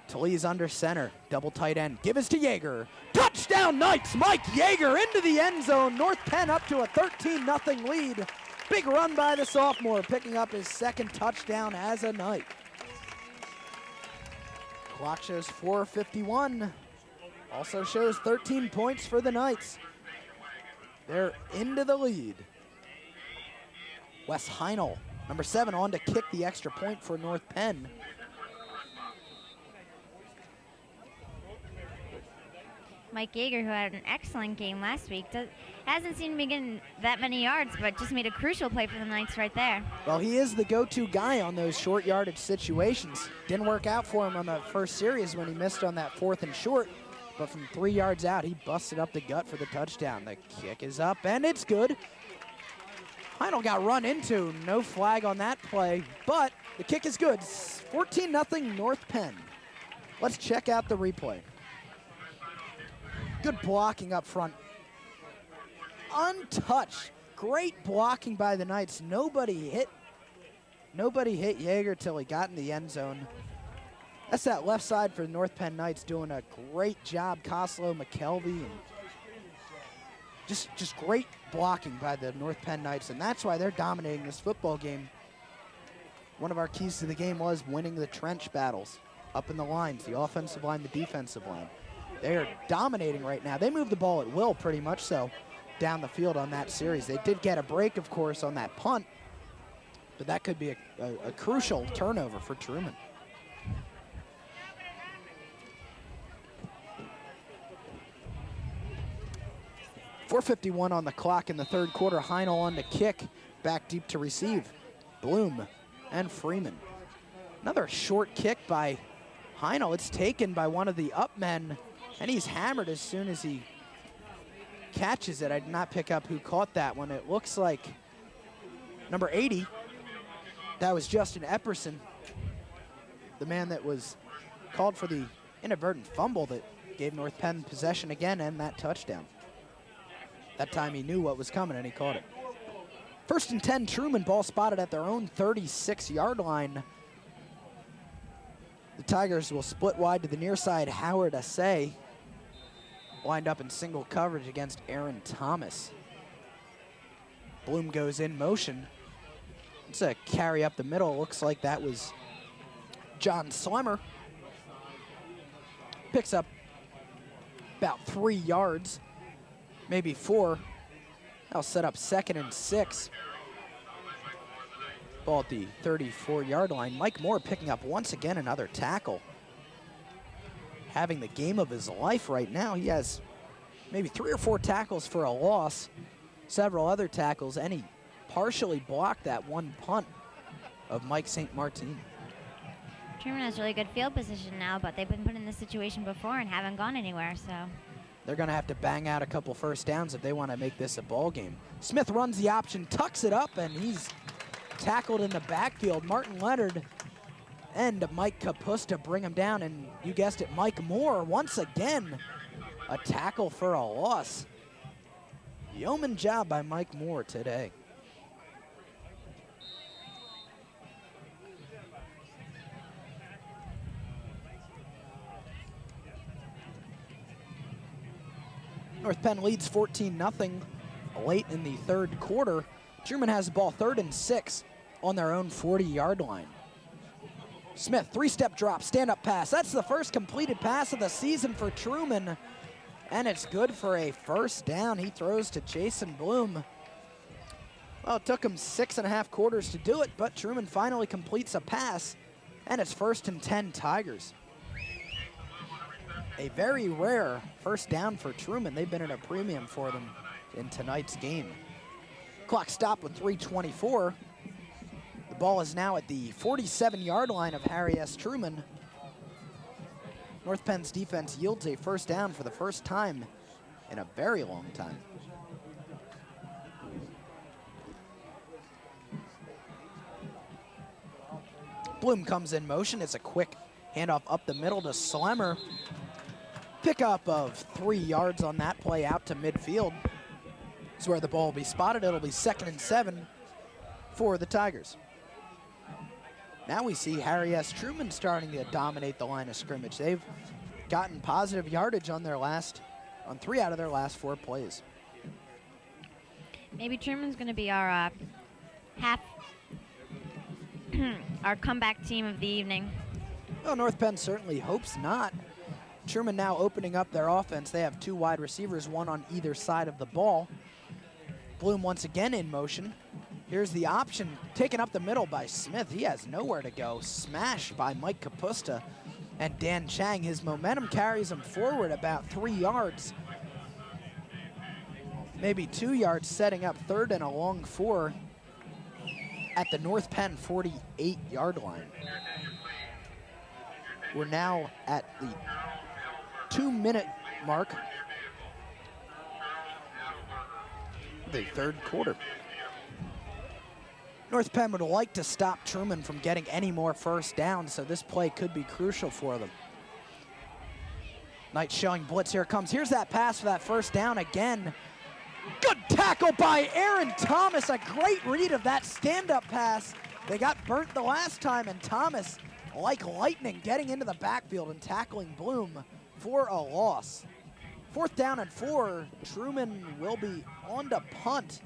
Speaker 1: Talese under center. Double tight end. Give us to Yeager. Touchdown Knights! Mike Yeager into the end zone. North Penn up to a 13-0 lead. Big run by the sophomore, picking up his 2nd touchdown as a Knight. Clock shows 4:51. Also shows 13 points for the Knights. They're into the lead. Wes Heinel, number 7, on to kick the extra point for North Penn.
Speaker 2: Mike Yeager, who had an excellent game last week, hasn't seemed to be getting that many yards, but just made a crucial play for the Knights right there.
Speaker 1: Well, he is the go-to guy on those short yardage situations. Didn't work out for him on the first series when he missed on that 4th and short, but from 3 yards out, he busted up the gut for the touchdown. The kick is up, and it's good. Heinel got run into. No flag on that play, but the kick is good. 14-0 North Penn. Let's check out the replay. Good blocking up front. Untouched. Great blocking by the Knights. Nobody hit Yeager till he got in the end zone. That's that left side for the North Penn Knights doing a great job. Koslow, McKelvey, and just great blocking by the North Penn Knights, and that's why they're dominating this football game. One of our keys to the game was winning the trench battles up in the lines, the offensive line, the defensive line. They are dominating right now. They move the ball at will, pretty much so, down the field on that series. They did get a break, of course, on that punt, but that could be a crucial turnover for Truman. 4:51 on the clock in the third quarter. Heinel on the kick, back deep to receive. Bloom and Freeman. Another short kick by Heinel. It's taken by one of the up men, and he's hammered as soon as he catches it. I did not pick up who caught that one. It looks like number 80. That was Justin Epperson, the man that was called for the inadvertent fumble that gave North Penn possession again and that touchdown. That time he knew what was coming and he caught it. 1st and 10, Truman, ball spotted at their own 36-yard line. The Tigers will split wide to the near side. Howard Assay lined up in single coverage against Aaron Thomas. Bloom goes in motion. It's a carry up the middle. Looks like that was John Slemmer. Picks up about 3 yards, maybe 4. That'll set up 2nd and 6. Ball at the 34-yard line. Mike Moore picking up once again another tackle. Having the game of his life right now. He has maybe 3 or 4 tackles for a loss, several other tackles, and he partially blocked that one punt of Mike St. Martin.
Speaker 2: Truman has really good field position now, but they've been put in this situation before and haven't gone anywhere, so.
Speaker 1: They're going to have to bang out a couple first downs if they want to make this a ball game. Smith runs the option, tucks it up, and he's tackled in the backfield. Martin Leonard and Mike Capusta bring him down, and you guessed it, Mike Moore once again a tackle for a loss. Yeoman job by Mike Moore today. North Penn leads 14-0 late in the third quarter. Truman has the ball 3rd and 6 on their own 40-yard line. Smith, 3-step drop, stand-up pass. That's the first completed pass of the season for Truman, and it's good for a first down. He throws to Jason Bloom. Well, it took him 6.5 quarters to do it, but Truman finally completes a pass, and it's 1st and 10 Tigers. A very rare first down for Truman. They've been at a premium for them in tonight's game. Clock stopped with 3:24. The ball is now at the 47-yard line of Harry S. Truman. North Penn's defense yields a first down for the first time in a very long time. Bloom comes in motion. It's a quick handoff up the middle to Slemmer. Pickup of 3 yards on that play out to midfield. This is where the ball will be spotted. It'll be 2nd and 7 for the Tigers. Now we see Harry S. Truman starting to dominate the line of scrimmage. They've gotten positive yardage on 3 out of their last 4 plays.
Speaker 2: Maybe Truman's going to be our our comeback team of the evening.
Speaker 1: Well, North Penn certainly hopes not. Truman now opening up their offense. They have 2 wide receivers, one on either side of the ball. Bloom once again in motion. Here's the option taken up the middle by Smith. He has nowhere to go. Smashed by Mike Capusta and Dan Chang. His momentum carries him forward about 3 yards. Maybe 2 yards, setting up 3rd and a long 4 at the North Penn 48-yard line. We're now at the 2-minute mark of the third quarter. North Penn would like to stop Truman from getting any more first downs, so this play could be crucial for them. Knight showing blitz. Here it comes. Here's that pass for that first down again. Good tackle by Aaron Thomas. A great read of that stand-up pass. They got burnt the last time, and Thomas, like lightning, getting into the backfield and tackling Bloom for a loss. 4th down and 4. Truman will be on to punt.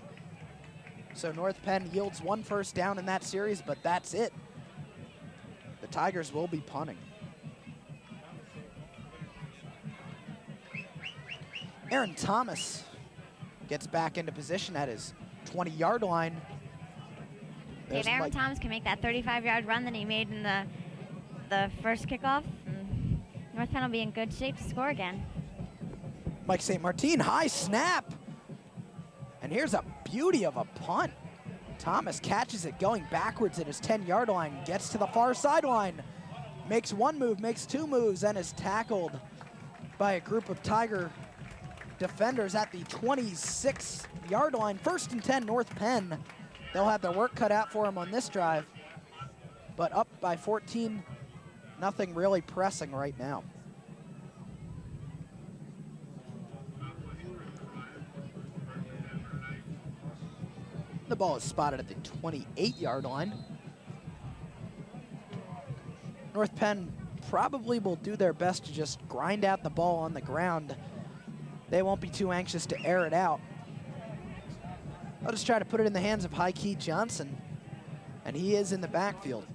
Speaker 1: So North Penn yields 1 first down in that series, but that's it. The Tigers will be punting. Aaron Thomas gets back into position at his 20-yard line.
Speaker 2: If Aaron Thomas can make that 35-yard run that he made in the first kickoff, North Penn will be in good shape to score again.
Speaker 1: Mike St. Martin, high snap. And here's a beauty of a punt. Thomas catches it going backwards at his 10-yard line, gets to the far sideline, makes one move, makes two moves, and is tackled by a group of Tiger defenders at the 26-yard line. 1st and 10, North Penn. They'll have their work cut out for them on this drive, but up by 14, nothing really pressing right now. The ball is spotted at the 28-yard line. North Penn probably will do their best to just grind out the ball on the ground. They won't be too anxious to air it out. I'll just try to put it in the hands of High-Key Johnson, and he is in the backfield.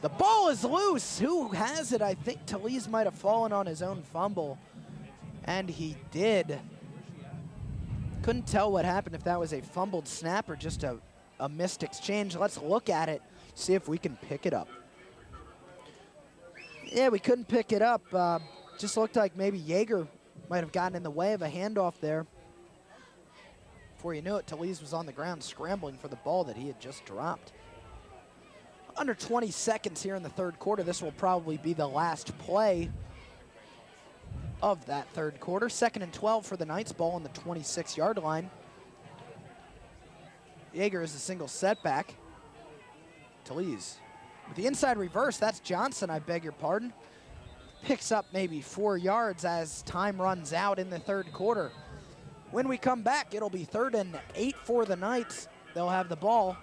Speaker 1: The ball is loose. Who has it? I think Talese might have fallen on his own fumble, and he did. Couldn't tell what happened, if that was a fumbled snap or just a missed exchange. Let's look at it, see if we can pick it up. Yeah, we couldn't pick it up. Just looked like maybe Yeager might have gotten in the way of a handoff there. Before you knew it, Talese was on the ground scrambling for the ball that he had just dropped. Under 20 seconds here in the third quarter. This will probably be the last play of that third quarter. 2nd and 12 for the Knights, ball on the 26-yard line. Yeager is a single setback. Talese with the inside reverse, that's Johnson, I beg your pardon. Picks up maybe 4 yards as time runs out in the third quarter. When we come back, it'll be 3rd and 8 for the Knights. They'll have the ball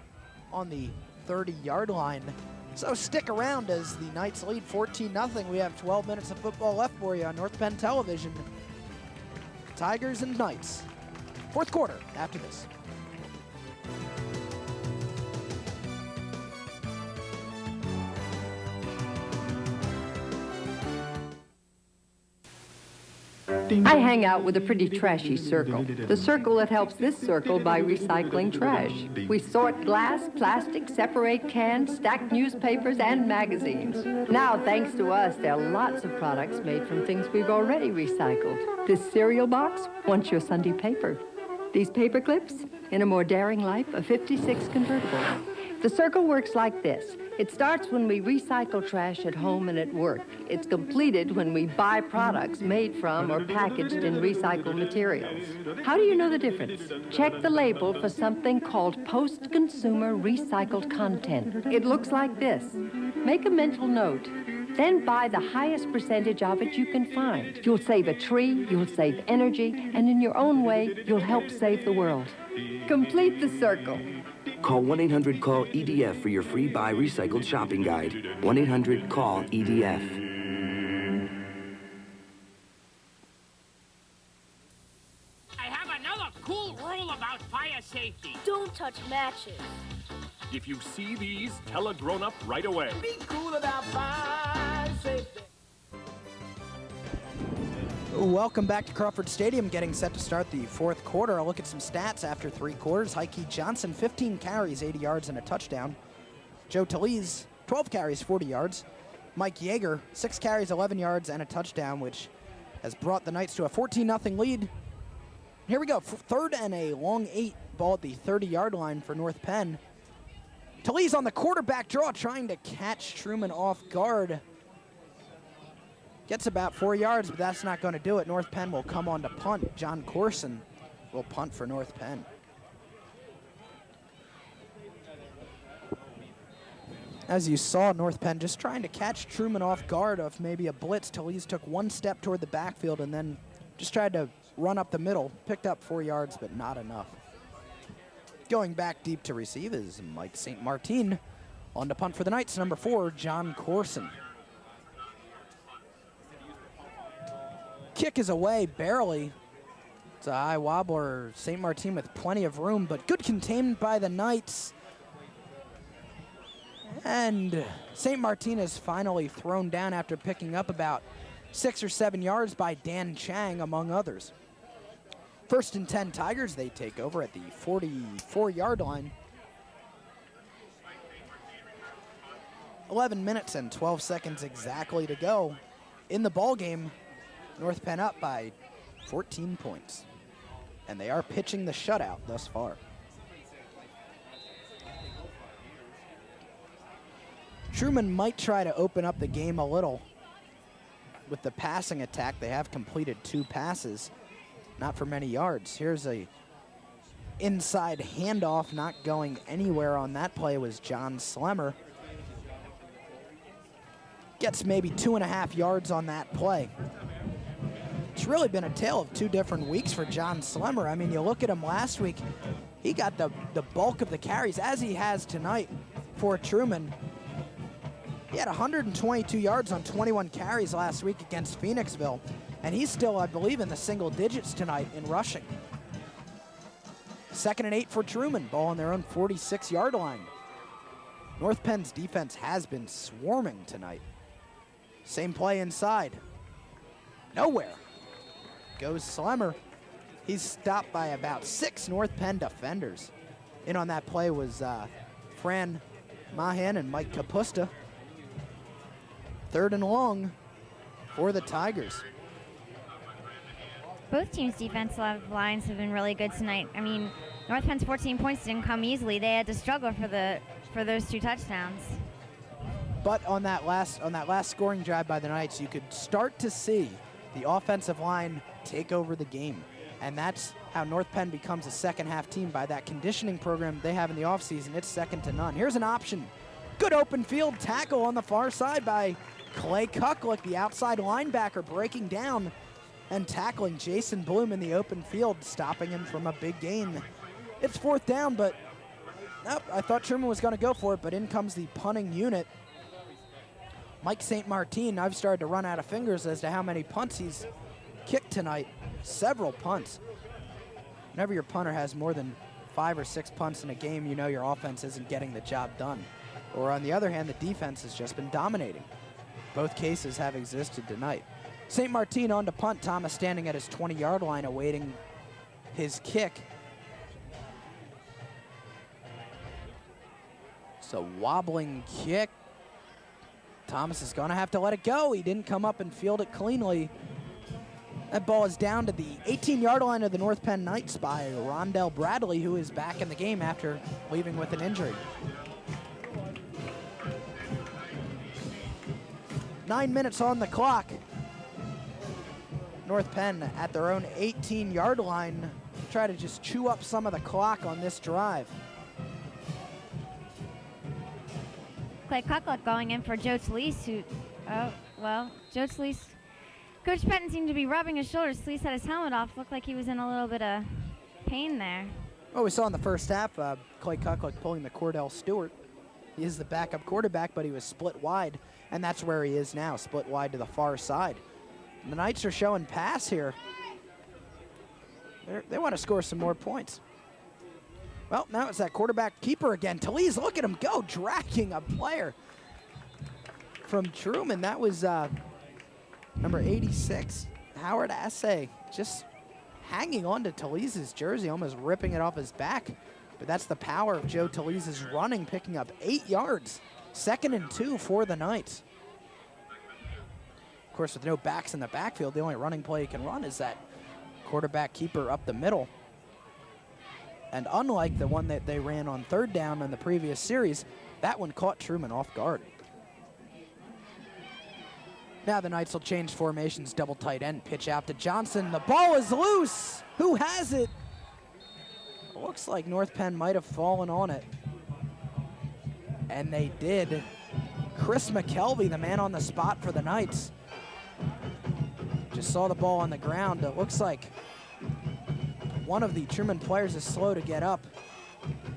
Speaker 1: on the 30-yard line. So stick around as the Knights lead 14-0. We have 12 minutes of football left for you on North Penn Television. Tigers and Knights. Fourth quarter after this.
Speaker 11: I hang out with a pretty trashy circle. The circle that helps this circle by recycling trash. We sort glass, plastic, separate cans, stack newspapers, and magazines. Now, thanks to us, there are lots of products made from things we've already recycled. This cereal box wants your Sunday paper. These paper clips, in a more daring life, a 56 convertible. The circle works like this. It starts when we recycle trash at home and at work. It's completed when we buy products made from or packaged in recycled materials. How do you know the difference? Check the label for something called post-consumer recycled content. It looks like this. Make a mental note. Then buy the highest percentage of it you can find. You'll save a tree, you'll save energy, and in your own way, you'll help save the world. Complete the circle.
Speaker 12: Call 1-800-CALL-EDF for your free Buy Recycled shopping guide. 1-800-CALL-EDF.
Speaker 21: I have another cool rule about fire safety.
Speaker 9: Don't touch matches.
Speaker 22: If you see these, tell a grown-up right away.
Speaker 21: Be cool about fire safety.
Speaker 1: Welcome back to Crawford Stadium, getting set to start the fourth quarter. I'll look at some stats after 3 quarters. High-Key Johnson, 15 carries, 80 yards, and a touchdown. Joe Talese, 12 carries, 40 yards. Mike Yeager, 6 carries, 11 yards, and a touchdown, which has brought the Knights to a 14-0 lead. Here we go, 3rd and a long 8, ball at the 30-yard line for North Penn. Talese on the quarterback draw, trying to catch Truman off guard. Gets about 4 yards, but that's not going to do it. North Penn will come on to punt. John Corson will punt for North Penn. As you saw, North Penn just trying to catch Truman off guard of maybe a blitz. Talese took 1 step toward the backfield and then just tried to run up the middle. Picked up 4 yards, but not enough. Going back deep to receive is Mike St. Martin. On to punt for the Knights, number 4, John Corson. Kick is away, barely. It's a high wobbler. St. Martin with plenty of room, but good containment by the Knights. And St. Martin is finally thrown down after picking up about 6 or 7 yards by Dan Chang, among others. 1st and 10 Tigers, they take over at the 44-yard line. 11 minutes and 12 seconds exactly to go in the ball game. North Penn up by 14 points. and they are pitching the shutout thus far. Truman might try to open up the game a little with the passing attack. They have completed 2 passes, not for many yards. Here's a inside handoff, not going anywhere on that play was John Slemmer. Gets maybe 2.5 yards on that play. It's really been a tale of 2 different weeks for John Slemmer. I mean, you look at him last week, he got the bulk of the carries, as he has tonight for Truman. He had 122 yards on 21 carries last week against Phoenixville, and he's still, I believe, in the single digits tonight in rushing. 2nd and 8 for Truman, ball on their own 46-yard line. North Penn's defense has been swarming tonight. Same play inside. Nowhere goes Slemmer. He's stopped by about 6 North Penn defenders. In on that play was Fran Mahan and Mike Kapusta. 3rd and long for the Tigers.
Speaker 19: Both teams' defensive lines have been really good tonight. I mean, North Penn's 14 points didn't come easily. They had to struggle for those 2 touchdowns.
Speaker 1: But on that last scoring drive by the Knights, you could start to see the offensive line take over the game. And that's how North Penn becomes a second-half team by that conditioning program they have in the offseason. It's second to none. Here's an option. Good open field tackle on the far side by Clay Kucklick, the outside linebacker, breaking down and tackling Jason Bloom in the open field, stopping him from a big gain. It's 4th down, but nope, I thought Truman was going to go for it, but in comes the punting unit. Mike St. Martin, I've started to run out of fingers as to how many punts he's kicked tonight. Several punts. Whenever your punter has more than 5 or 6 punts in a game, you know your offense isn't getting the job done. Or on the other hand, the defense has just been dominating. Both cases have existed tonight. St. Martin on to punt. Thomas standing at his 20-yard line awaiting his kick. It's a wobbling kick. Thomas is going to have to let it go. He didn't come up and field it cleanly. That ball is down to the 18-yard line of the North Penn Knights by Rondell Bradley, who is back in the game after leaving with an injury. 9 minutes on the clock. North Penn at their own 18-yard line. Try to just chew up some of the clock on this drive.
Speaker 19: Clay Kucklick going in for Joe Talise, who, Joe Talise, Coach Patton seemed to be rubbing his shoulders. Talise had his helmet off. Looked like he was in a little bit of pain there.
Speaker 1: Well, we saw in the first half, Clay Kucklick pulling the Cordell Stewart. He is the backup quarterback, but he was split wide, and that's where he is now, split wide to the far side. The Knights are showing pass here. They want to score some more points. Well, now it's that quarterback keeper again. Talise, look at him go, dragging a player from Truman. That was number 86, Howard Assay, just hanging on to Talise's jersey, almost ripping it off his back. But that's the power of Joe Talise's running, picking up 8 yards. 2nd and 2 for the Knights. Of course, with no backs in the backfield, the only running play you can run is that quarterback keeper up the middle. And unlike the one that they ran on 3rd down in the previous series, that one caught Truman off guard. Now the Knights will change formations, double tight end, pitch out to Johnson. The ball is loose. Who has it? Looks like North Penn might have fallen on it. And they did. Chris McKelvey, the man on the spot for the Knights, just saw the ball on the ground. It looks like one of the Truman players is slow to get up,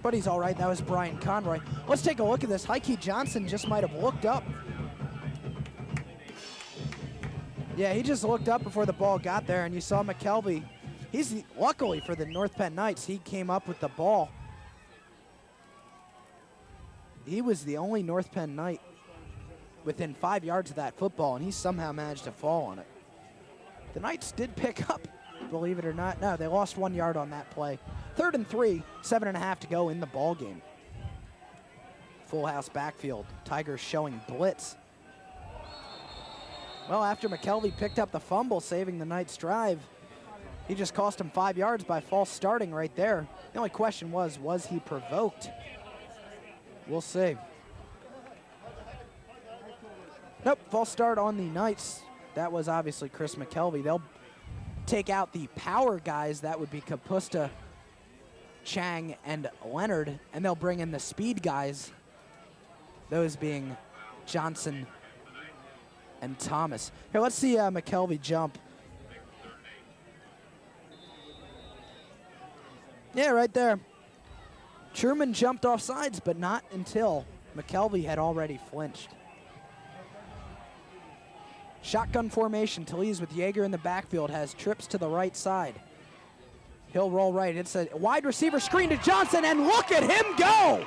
Speaker 1: but he's all right. That was Brian Conroy. Let's take a look at this. Heike Johnson just might have looked up. Yeah, he just looked up before the ball got there, and you saw McKelvey. Luckily for the North Penn Knights, he came up with the ball. He was the only North Penn Knight within 5 yards of that football, and he somehow managed to fall on it. The Knights did pick up, believe it or not. No, they lost 1 yard on that play. 3rd and 3, 7.5 to go in the ball game. Full house backfield. Tigers showing blitz. Well, after McKelvey picked up the fumble, saving the Knights' drive, He just cost him 5 yards by false starting right there. The only question was he provoked? We'll see. Nope, false start on the Knights. That was obviously Chris McKelvey. They'll take out the power guys. That would be Kapusta, Chang, and Leonard, and they'll bring in the speed guys, those being Johnson and Thomas. Here, let's see McKelvey jump. Yeah, right there. Truman jumped off sides, but not until McKelvey had already flinched. Shotgun formation. Talese with Yeager in the backfield has trips to the right side. He'll roll right. It's a wide receiver screen to Johnson, and look at him go!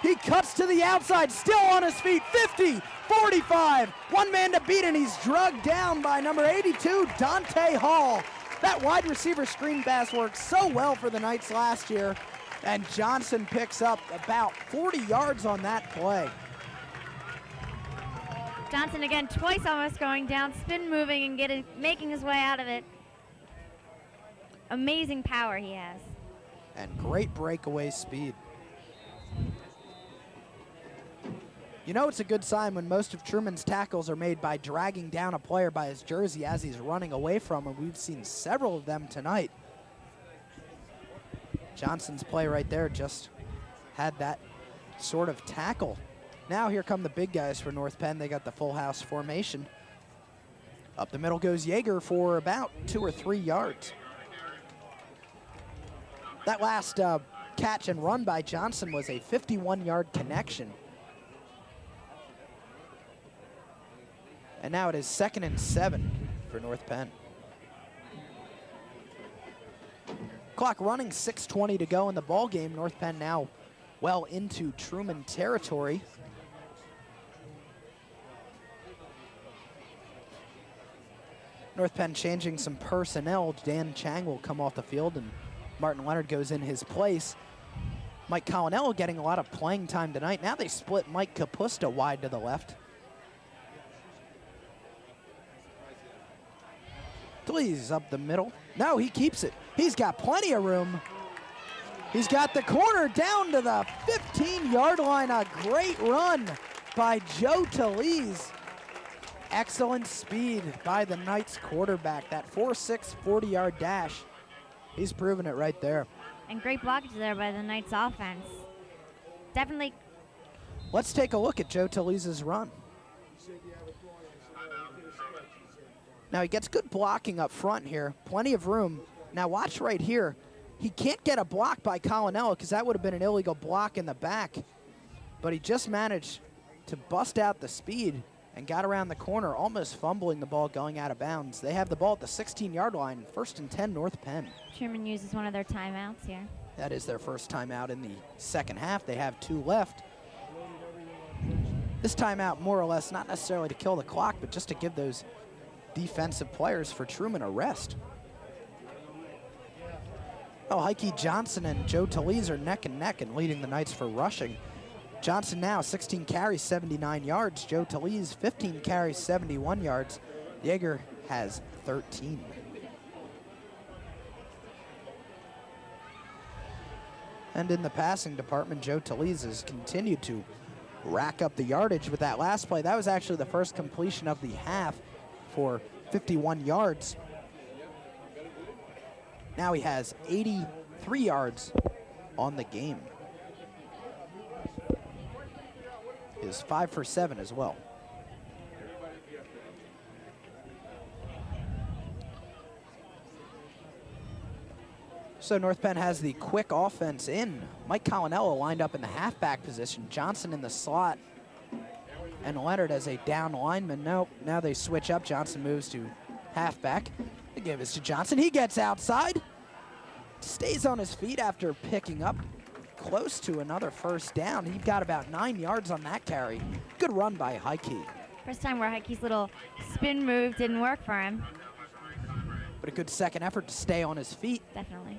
Speaker 1: He cuts to the outside, still on his feet. 50, 45, one man to beat, and he's drugged down by number 82, Dante Hall. That wide receiver screen pass worked so well for the Knights last year, and Johnson picks up about 40 yards on that play.
Speaker 19: Johnson again twice almost going down, spin moving and making his way out of it. Amazing power he has.
Speaker 1: And great breakaway speed. You know it's a good sign when most of Truman's tackles are made by dragging down a player by his jersey as he's running away from him. We've seen several of them tonight. Johnson's play right there just had that sort of tackle. Now here come the big guys for North Penn. They got the full house formation. Up the middle goes Yeager for about 2 or 3 yards. That last catch and run by Johnson was a 51-yard connection. And now it is 2nd and 7 for North Penn. Clock running, 6:20 to go in the ball game. North Penn now well into Truman territory. North Penn changing some personnel. Dan Chang will come off the field and Martin Leonard goes in his place. Mike Colonello getting a lot of playing time tonight. Now they split Mike Kapusta wide to the left. Please up the middle. No, he keeps it. He's got plenty of room. He's got the corner down to the 15-yard line. A great run by Joe Talese. Excellent speed by the Knights quarterback. That 4.6 40-yard dash. He's proven it right there.
Speaker 19: And great blockage there by the Knights offense. Definitely.
Speaker 1: Let's take a look at Joe Talese's run. Now he gets good blocking up front here. Plenty of room. Now watch right here. He can't get a block by Colonello because that would have been an illegal block in the back. But he just managed to bust out the speed and got around the corner, almost fumbling the ball going out of bounds. They have the ball at the 16-yard line, 1st and 10, North Penn.
Speaker 19: Truman uses one of their timeouts here.
Speaker 1: That is their first timeout in the second half. They have 2 left. This timeout, more or less, not necessarily to kill the clock, but just to give those defensive players for Truman a rest. Oh, Heike Johnson and Joe Talese are neck and neck and leading the Knights for rushing. Johnson now 16 carries, 79 yards. Joe Talese 15 carries, 71 yards. Yeager has 13. And in the passing department, Joe Talese has continued to rack up the yardage with that last play. That was actually the first completion of the half for 51 yards. Now he has 83 yards on the game. He is 5 for 7 as well. So North Penn has the quick offense in. Mike Colonello lined up in the halfback position. Johnson in the slot. And Leonard as a down lineman. Nope, now they switch up. Johnson moves to halfback. They give this to Johnson. He gets outside. Stays on his feet after picking up close to another first down. He got about 9 yards on that carry. Good run by Heike.
Speaker 19: First time where Heike's little spin move didn't work for him.
Speaker 1: But a good second effort to stay on his feet.
Speaker 19: Definitely.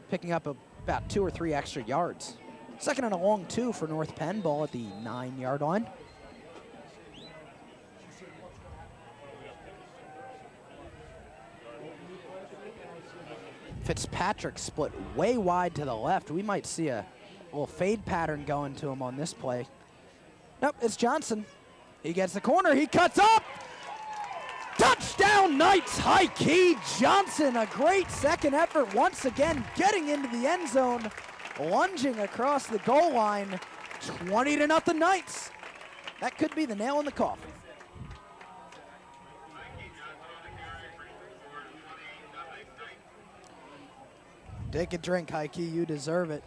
Speaker 1: Picking up about 2 or 3 extra yards. Second and a long 2 for North Penn. Ball at the 9-yard line. Fitzpatrick split way wide to the left. We might see a little fade pattern going to him on this play. Nope, it's Johnson. He gets the corner, he cuts up. Touchdown Knights, High-Key Johnson. A great second effort once again, getting into the end zone, lunging across the goal line. 20-0 Knights. That could be the nail in the coffin. Take a drink, High-Key, you deserve it.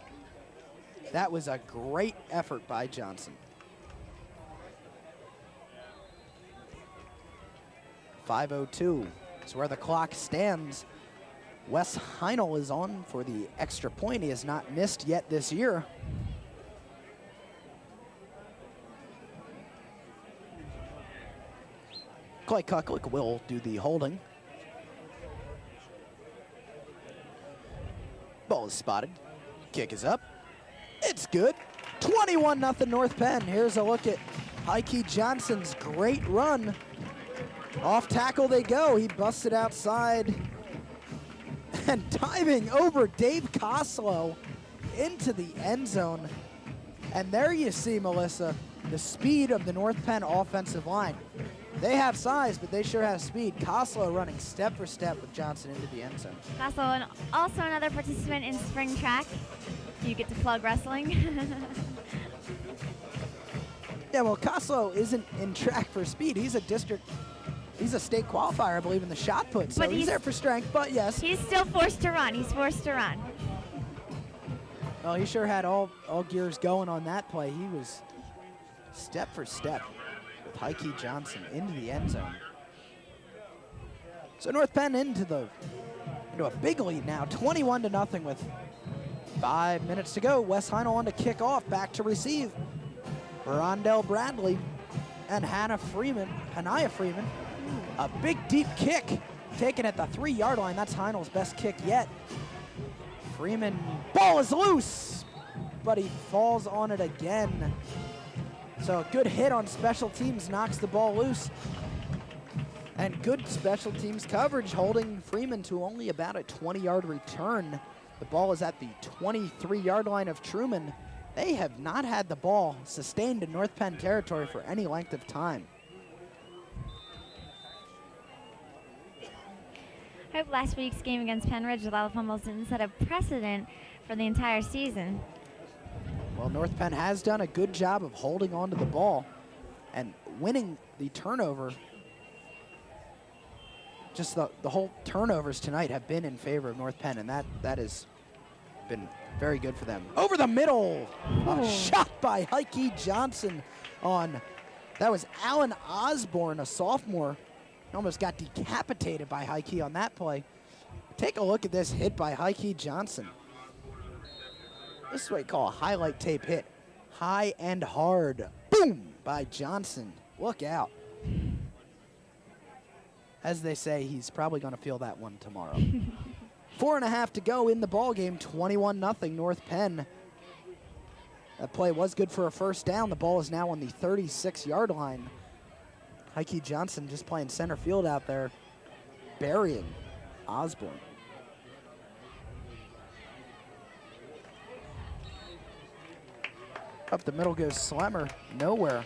Speaker 1: That was a great effort by Johnson. 5:02 is where the clock stands. Wes Heinel is on for the extra point. He has not missed yet this year. Clay Kucklick will do the holding. Ball is spotted. Kick is up. It's good. 21-0 North Penn. Here's a look at High-Key Johnson's great run. Off tackle they go. He busted outside and diving over Dave Koslow into the end zone. And there you see, Melissa, the speed of the North Penn offensive line. They have size, but they sure have speed. Koslow running step for step with Johnson into the end zone.
Speaker 19: Koslow, and also another participant in spring track. You get to plug wrestling.
Speaker 1: Yeah, well, Koslow isn't in track for speed. He's a state qualifier, I believe, in the shot put. So he's there for strength, but yes.
Speaker 19: He's still forced to run. He's forced to run.
Speaker 1: Well, he sure had all gears going on that play. He was step for step with High-Key Johnson into the end zone. So North Penn into a big lead now, 21-0 with 5 minutes to go. Wes Heinel on to kick off, back to receive. Rondell Bradley and Haniah Freeman. A big deep kick taken at the 3-yard line. That's Heinel's best kick yet. Freeman, ball is loose, but he falls on it again. So a good hit on special teams knocks the ball loose. And good special teams coverage holding Freeman to only about a 20-yard return. The ball is at the 23-yard line of Truman. They have not had the ball sustained in North Penn territory for any length of time.
Speaker 19: I hope last week's game against Penn Ridge with all the fumbles didn't set a precedent for the entire season.
Speaker 1: Well, North Penn has done a good job of holding on to the ball and winning the turnover. Just the whole turnovers tonight have been in favor of North Penn, and that has been very good for them. Over the middle, a shot by High-Key Johnson on, that was Alan Osborne, a sophomore. Almost got decapitated by High-Key on that play. Take a look at this hit by High-Key Johnson. This is what you call a highlight tape hit. High and hard. Boom! By Johnson. Look out. As they say, he's probably going to feel that one tomorrow. 4.5 to go in the ball game. 21-0 North Penn. That play was good for a first down. The ball is now on the 36-yard line. High-Key Johnson just playing center field out there, burying Osborne. Up the middle goes Slemmer, nowhere.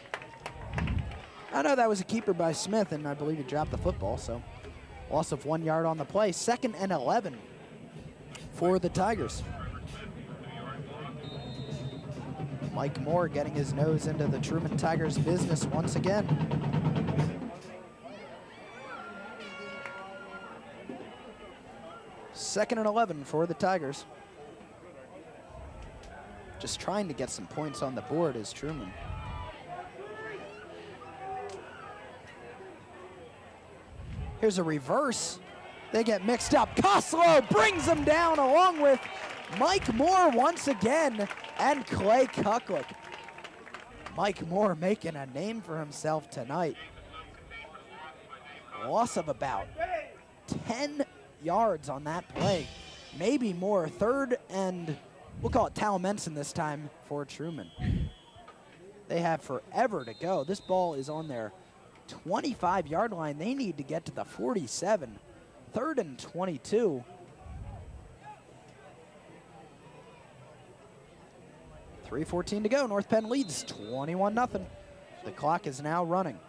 Speaker 1: I know that was a keeper by Smith, and I believe he dropped the football, so loss of 1 yard on the play. 2nd and 11 for the Tigers. Mike Moore getting his nose into the Truman Tigers business once again. Second and 11 for the Tigers. Just trying to get some points on the board is Truman. Here's a reverse. They get mixed up. Koslow brings them down along with Mike Moore once again and Clay Kucklick. Mike Moore making a name for himself tonight. Loss of about 10 yards on that play. Maybe more. 3rd and, we'll call it Talamenson this time for Truman. They have forever to go. This ball is on their 25-yard line. They need to get to the 47. 3rd and 22. 3:14 to go. North Penn leads 21-0. The clock is now running.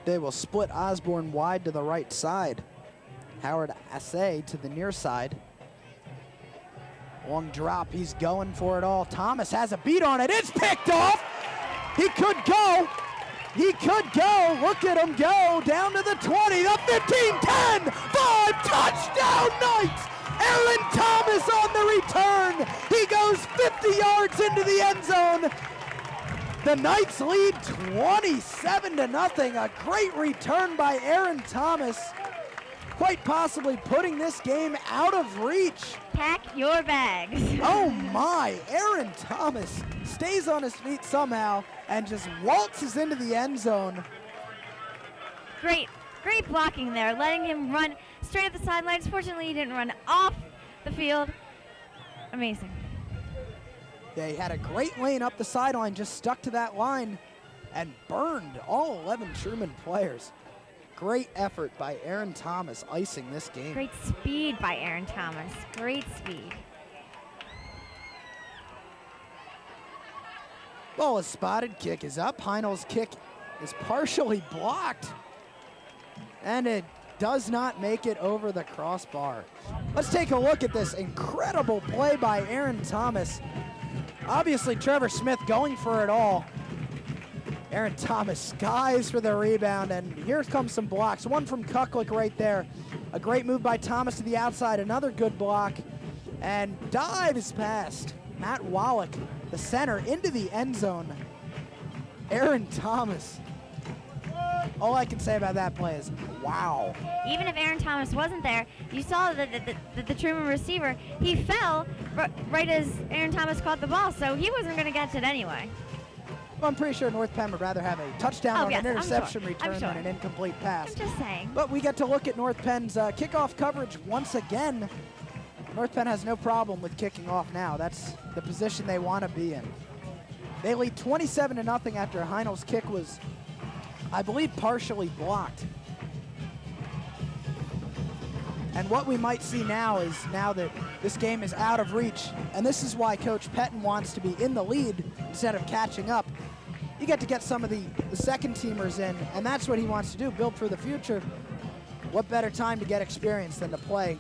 Speaker 1: They will split Osborne wide to the right side. Howard Assay to the near side. Long drop, he's going for it all. Thomas has a beat on it, it's picked off! He could go, look at him go, down to the 20, the 15, 10, 5, touchdown Knights! Aaron Thomas on the return, he goes 50 yards into the end zone. The Knights lead 27-0, a great return by Aaron Thomas, quite possibly putting this game out of reach.
Speaker 19: Pack your bags.
Speaker 1: Oh my, Aaron Thomas stays on his feet somehow and just waltzes into the end zone.
Speaker 19: Great blocking there, letting him run straight at the sidelines. Fortunately, he didn't run off the field. Amazing.
Speaker 1: Yeah, he had a great lane up the sideline, just stuck to that line and burned all 11 Truman players. Great effort by Aaron Thomas, icing this game.
Speaker 19: Great speed by Aaron Thomas. Great speed.
Speaker 1: Ball is spotted, kick is up. Heinel's kick is partially blocked. And it does not make it over the crossbar. Let's take a look at this incredible play by Aaron Thomas. Obviously, Trevor Smith going for it all. Aaron Thomas skies for the rebound, and here comes some blocks. One from Kuklik right there. A great move by Thomas to the outside, another good block, and dives past Matt Wallach, the center, into the end zone. Aaron Thomas. All I can say about that play is, wow.
Speaker 19: Even if Aaron Thomas wasn't there, you saw that the Truman receiver, he fell right as Aaron Thomas caught the ball, so he wasn't going to catch it anyway.
Speaker 1: Well, I'm pretty sure North Penn would rather have a touchdown or
Speaker 19: yes,
Speaker 1: an interception return than an incomplete pass.
Speaker 19: I'm just saying.
Speaker 1: But we get to look at North Penn's kickoff coverage once again. North Penn has no problem with kicking off now. That's the position they want to be in. They lead 27-0 after Heinel's kick was, I believe, partially blocked. And what we might see now is, now that this game is out of reach, and this is why Coach Pettin wants to be in the lead instead of catching up, you get to get some of the second teamers in, and that's what he wants to do, build for the future. What better time to get experience than to play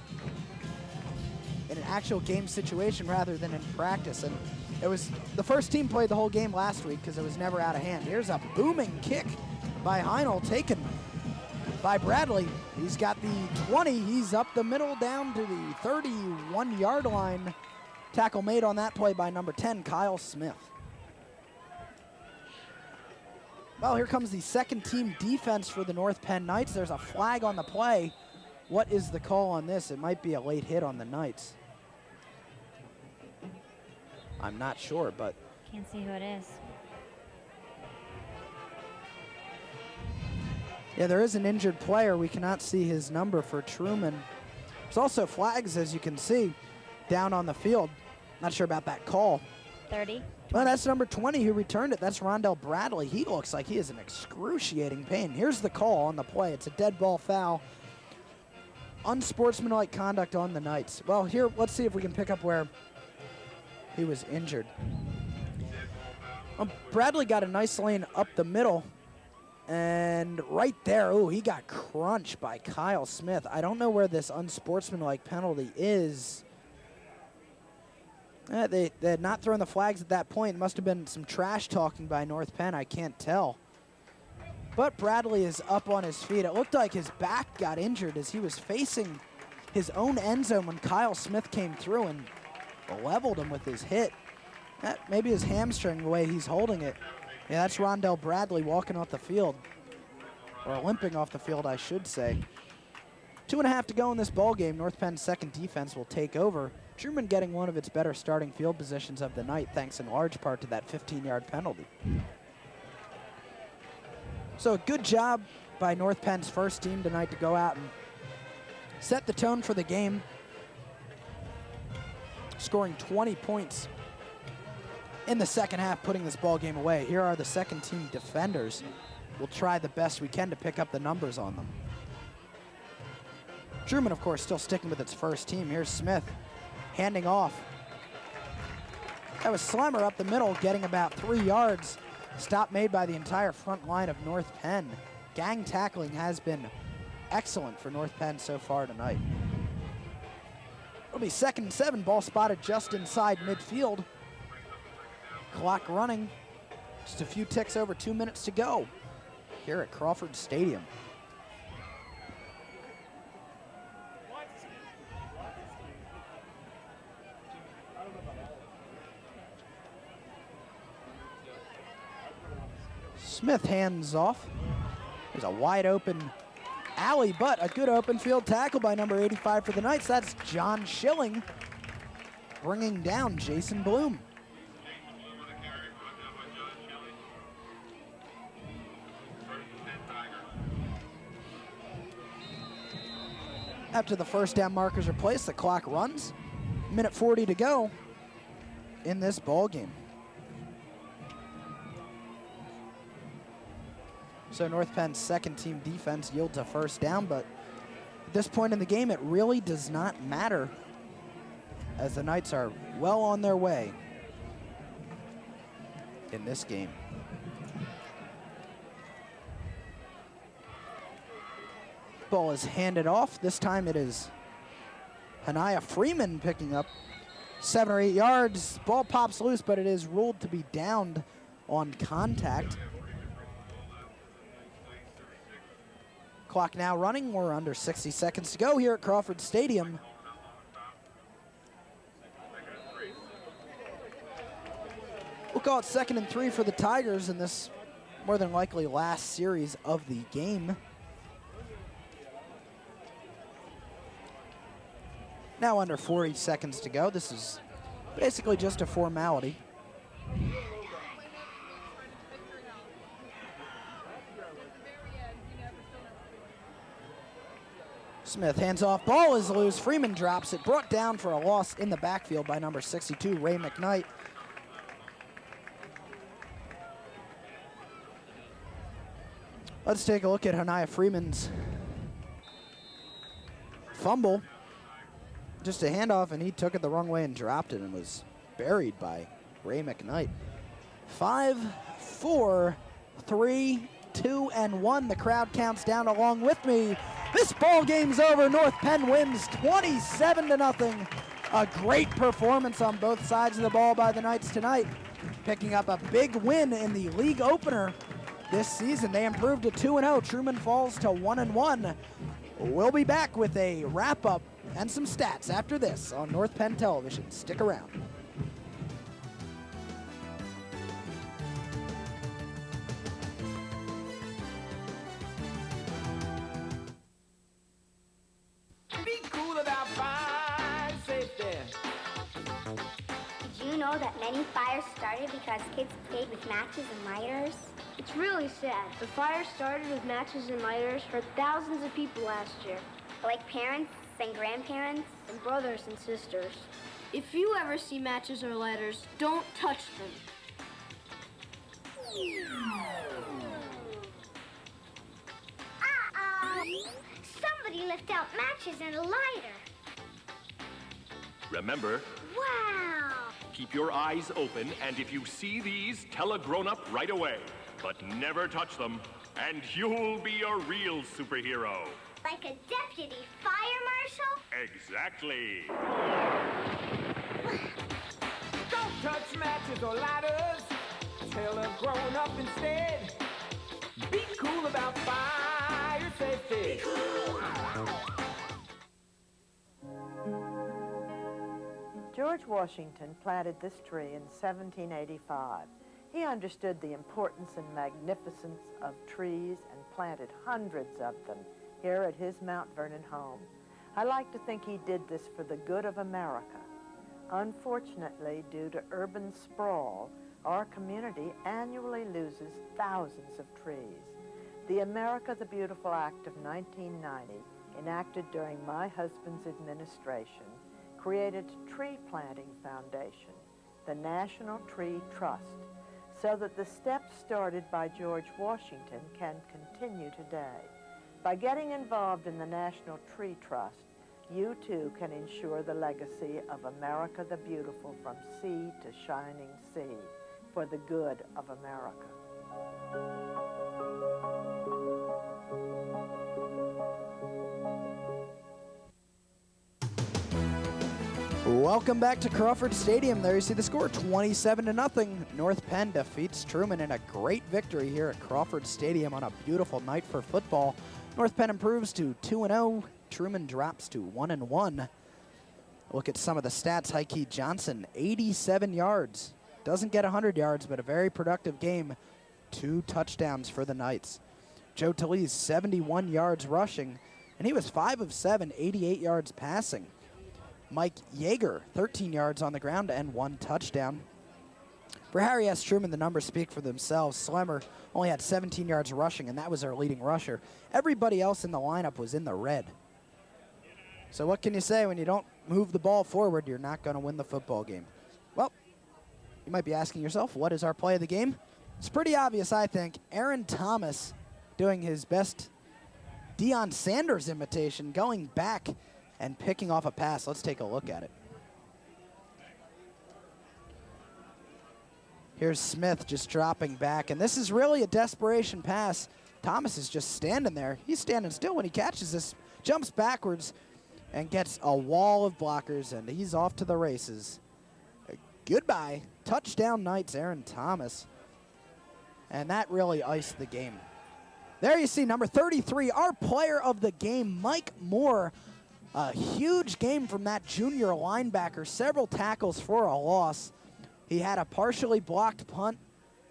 Speaker 1: in an actual game situation rather than in practice? And it was the first team played the whole game last week because it was never out of hand. Here's a booming kick by Heinel, taken by Bradley. He's got the 20, he's up the middle down to the 31-yard line. Tackle made on that play by number 10, Kyle Smith. Well, here comes the second team defense for the North Penn Knights. There's a flag on the play. What is the call on this? It might be a late hit on the Knights. I'm not sure, but
Speaker 19: Can't see who it is.
Speaker 1: yeah, there is an injured player. We cannot see his number for Truman. There's also flags, as you can see, down on the field. Not sure about that call.
Speaker 19: 30.
Speaker 1: Well, that's number 20 who returned it. That's Rondell Bradley. He looks like he is in excruciating pain. Here's the call on the play. It's a dead ball foul. Unsportsmanlike conduct on the Knights. Well, here, let's see if we can pick up where he was injured. Bradley got a nice lane up the middle. And right there, oh, he got crunched by Kyle Smith. I don't know where this unsportsmanlike penalty is. They had not thrown the flags at that point. It must have been some trash talking by North Penn. I can't tell. But Bradley is up on his feet. It looked like his back got injured as he was facing his own end zone when Kyle Smith came through and leveled him with his hit. Maybe his hamstring, the way he's holding it. Yeah, that's Rondell Bradley walking off the field. Or limping off the field, I should say. 2.5 to go in this ball game. North Penn's second defense will take over. Truman getting one of its better starting field positions of the night, thanks in large part to that 15-yard penalty. So a good job by North Penn's first team tonight to go out and set the tone for the game, scoring 20 points in the second half, putting this ball game away. Here are the second team defenders. we'll try the best we can to pick up the numbers on them. Truman, of course, still sticking with its first team. Here's Smith handing off. That was Slimer up the middle, getting about 3 yards. Stop made by the entire front line of North Penn. Gang tackling has been excellent for North Penn so far tonight. It'll be 2nd and 7, ball spotted just inside midfield. Clock running, just a few ticks over 2 minutes to go here at Crawford Stadium. Smith hands off. There's a wide open alley, but a good open field tackle by number 85 for the Knights. That's John Schilling bringing down Jason Bloom. After the first down markers are placed, the clock runs. Minute 40 to go in this ball game. So North Penn's second team defense yields a first down, but at this point in the game, it really does not matter as the Knights are well on their way in this game. Ball is handed off. This time it is Hanaya Freeman picking up 7 or 8 yards. Ball pops loose, but it is ruled to be downed on contact. Clock now running. We're under 60 seconds to go here at Crawford Stadium. We'll call it 2nd and 3 for the Tigers in this more than likely last series of the game. Now under 40 seconds to go. This is basically just a formality. Smith hands off, ball is loose, Freeman drops it, brought down for a loss in the backfield by number 62, Ray McKnight. Let's take a look at Hanaya Freeman's fumble. Just a handoff, and he took it the wrong way and dropped it and was buried by Ray McKnight. 5, 4, 3, 2, and 1. The crowd counts down along with me. This ball game's over. North Penn wins 27-0. A great performance on both sides of the ball by the Knights tonight, picking up a big win in the league opener this season. They improved to 2-0. Truman falls to 1-1. We'll be back with a wrap-up and some stats after this on North Penn Television. Stick around.
Speaker 6: Be cool about fire safety.
Speaker 9: Did you know that many fires started because kids played with matches and lighters?
Speaker 7: It's really sad. The fire started with matches and lighters hurt thousands of people last year.
Speaker 9: Like parents and grandparents?
Speaker 7: And brothers and sisters. If you ever see matches or lighters, don't touch them.
Speaker 9: Uh-oh! Somebody left out matches and a lighter.
Speaker 22: Remember,
Speaker 9: Wow!
Speaker 22: keep your eyes open, and if you see these, tell a grown-up right away. But never touch them, and you'll be a real superhero.
Speaker 9: Like a deputy fire marshal?
Speaker 22: Exactly.
Speaker 6: Don't touch matches or lighters. Tell a grown-up instead. Be cool about fire safety. Be cool.
Speaker 23: George Washington planted this tree in 1785. He understood the importance and magnificence of trees and planted hundreds of them here at his Mount Vernon home. I like to think he did this for the good of America. Unfortunately, due to urban sprawl, our community annually loses thousands of trees. The America the Beautiful Act of 1990, enacted during my husband's administration, created Tree Planting Foundation, the National Tree Trust. so that the steps started by George Washington can continue today. By getting involved in the National Tree Trust, you too can ensure the legacy of America the Beautiful from sea to shining sea for the good of America.
Speaker 1: Welcome back to Crawford Stadium. There you see the score, 27-0. North Penn defeats Truman in a great victory here at Crawford Stadium on a beautiful night for football. North Penn improves to 2-0. Truman drops to 1-1. Look at some of the stats. Heike Johnson, 87 yards. Doesn't get 100 yards, but a very productive game. 2 touchdowns for the Knights. Joe Talese, 71 yards rushing, and he was 5 of 7, 88 yards passing. Mike Yeager, 13 yards on the ground and 1 touchdown. For Harry S. Truman, the numbers speak for themselves. Slemmer only had 17 yards rushing, and that was our leading rusher. Everybody else in the lineup was in the red. So what can you say? When you don't move the ball forward, you're not going to win the football game. Well, you might be asking yourself, what is our play of the game? It's pretty obvious, I think. Aaron Thomas doing his best Deion Sanders imitation, going back and picking off a pass. Let's take a look at it. Here's Smith just dropping back, and this is really a desperation pass. Thomas is just standing there. He's standing still when he catches this, jumps backwards, and gets a wall of blockers, and he's off to the races. Goodbye. Touchdown Knights, Aaron Thomas. And that really iced the game. There you see number 33, our player of the game, Mike Moore. A huge game from that junior linebacker, several tackles for a loss. He had a partially blocked punt.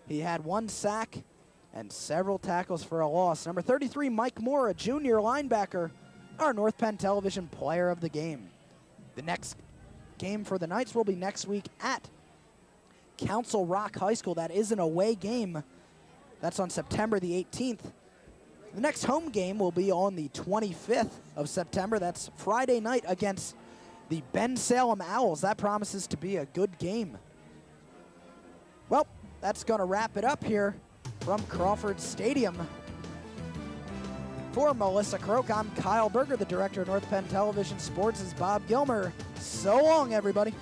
Speaker 1: He had 1 sack and several tackles for a loss. Number 33, Mike Moore, a junior linebacker, our North Penn Television player of the game. The next game for the Knights will be next week at Council Rock High School. That is an away game. That's on September the 18th. The next home game will be on the 25th of September. That's Friday night against the Ben Salem Owls. That promises to be a good game. Well, that's going to wrap it up here from Crawford Stadium. For Melissa Croak, I'm Kyle Berger, the director of North Penn Television Sports. Is Bob Gilmer. So long, everybody.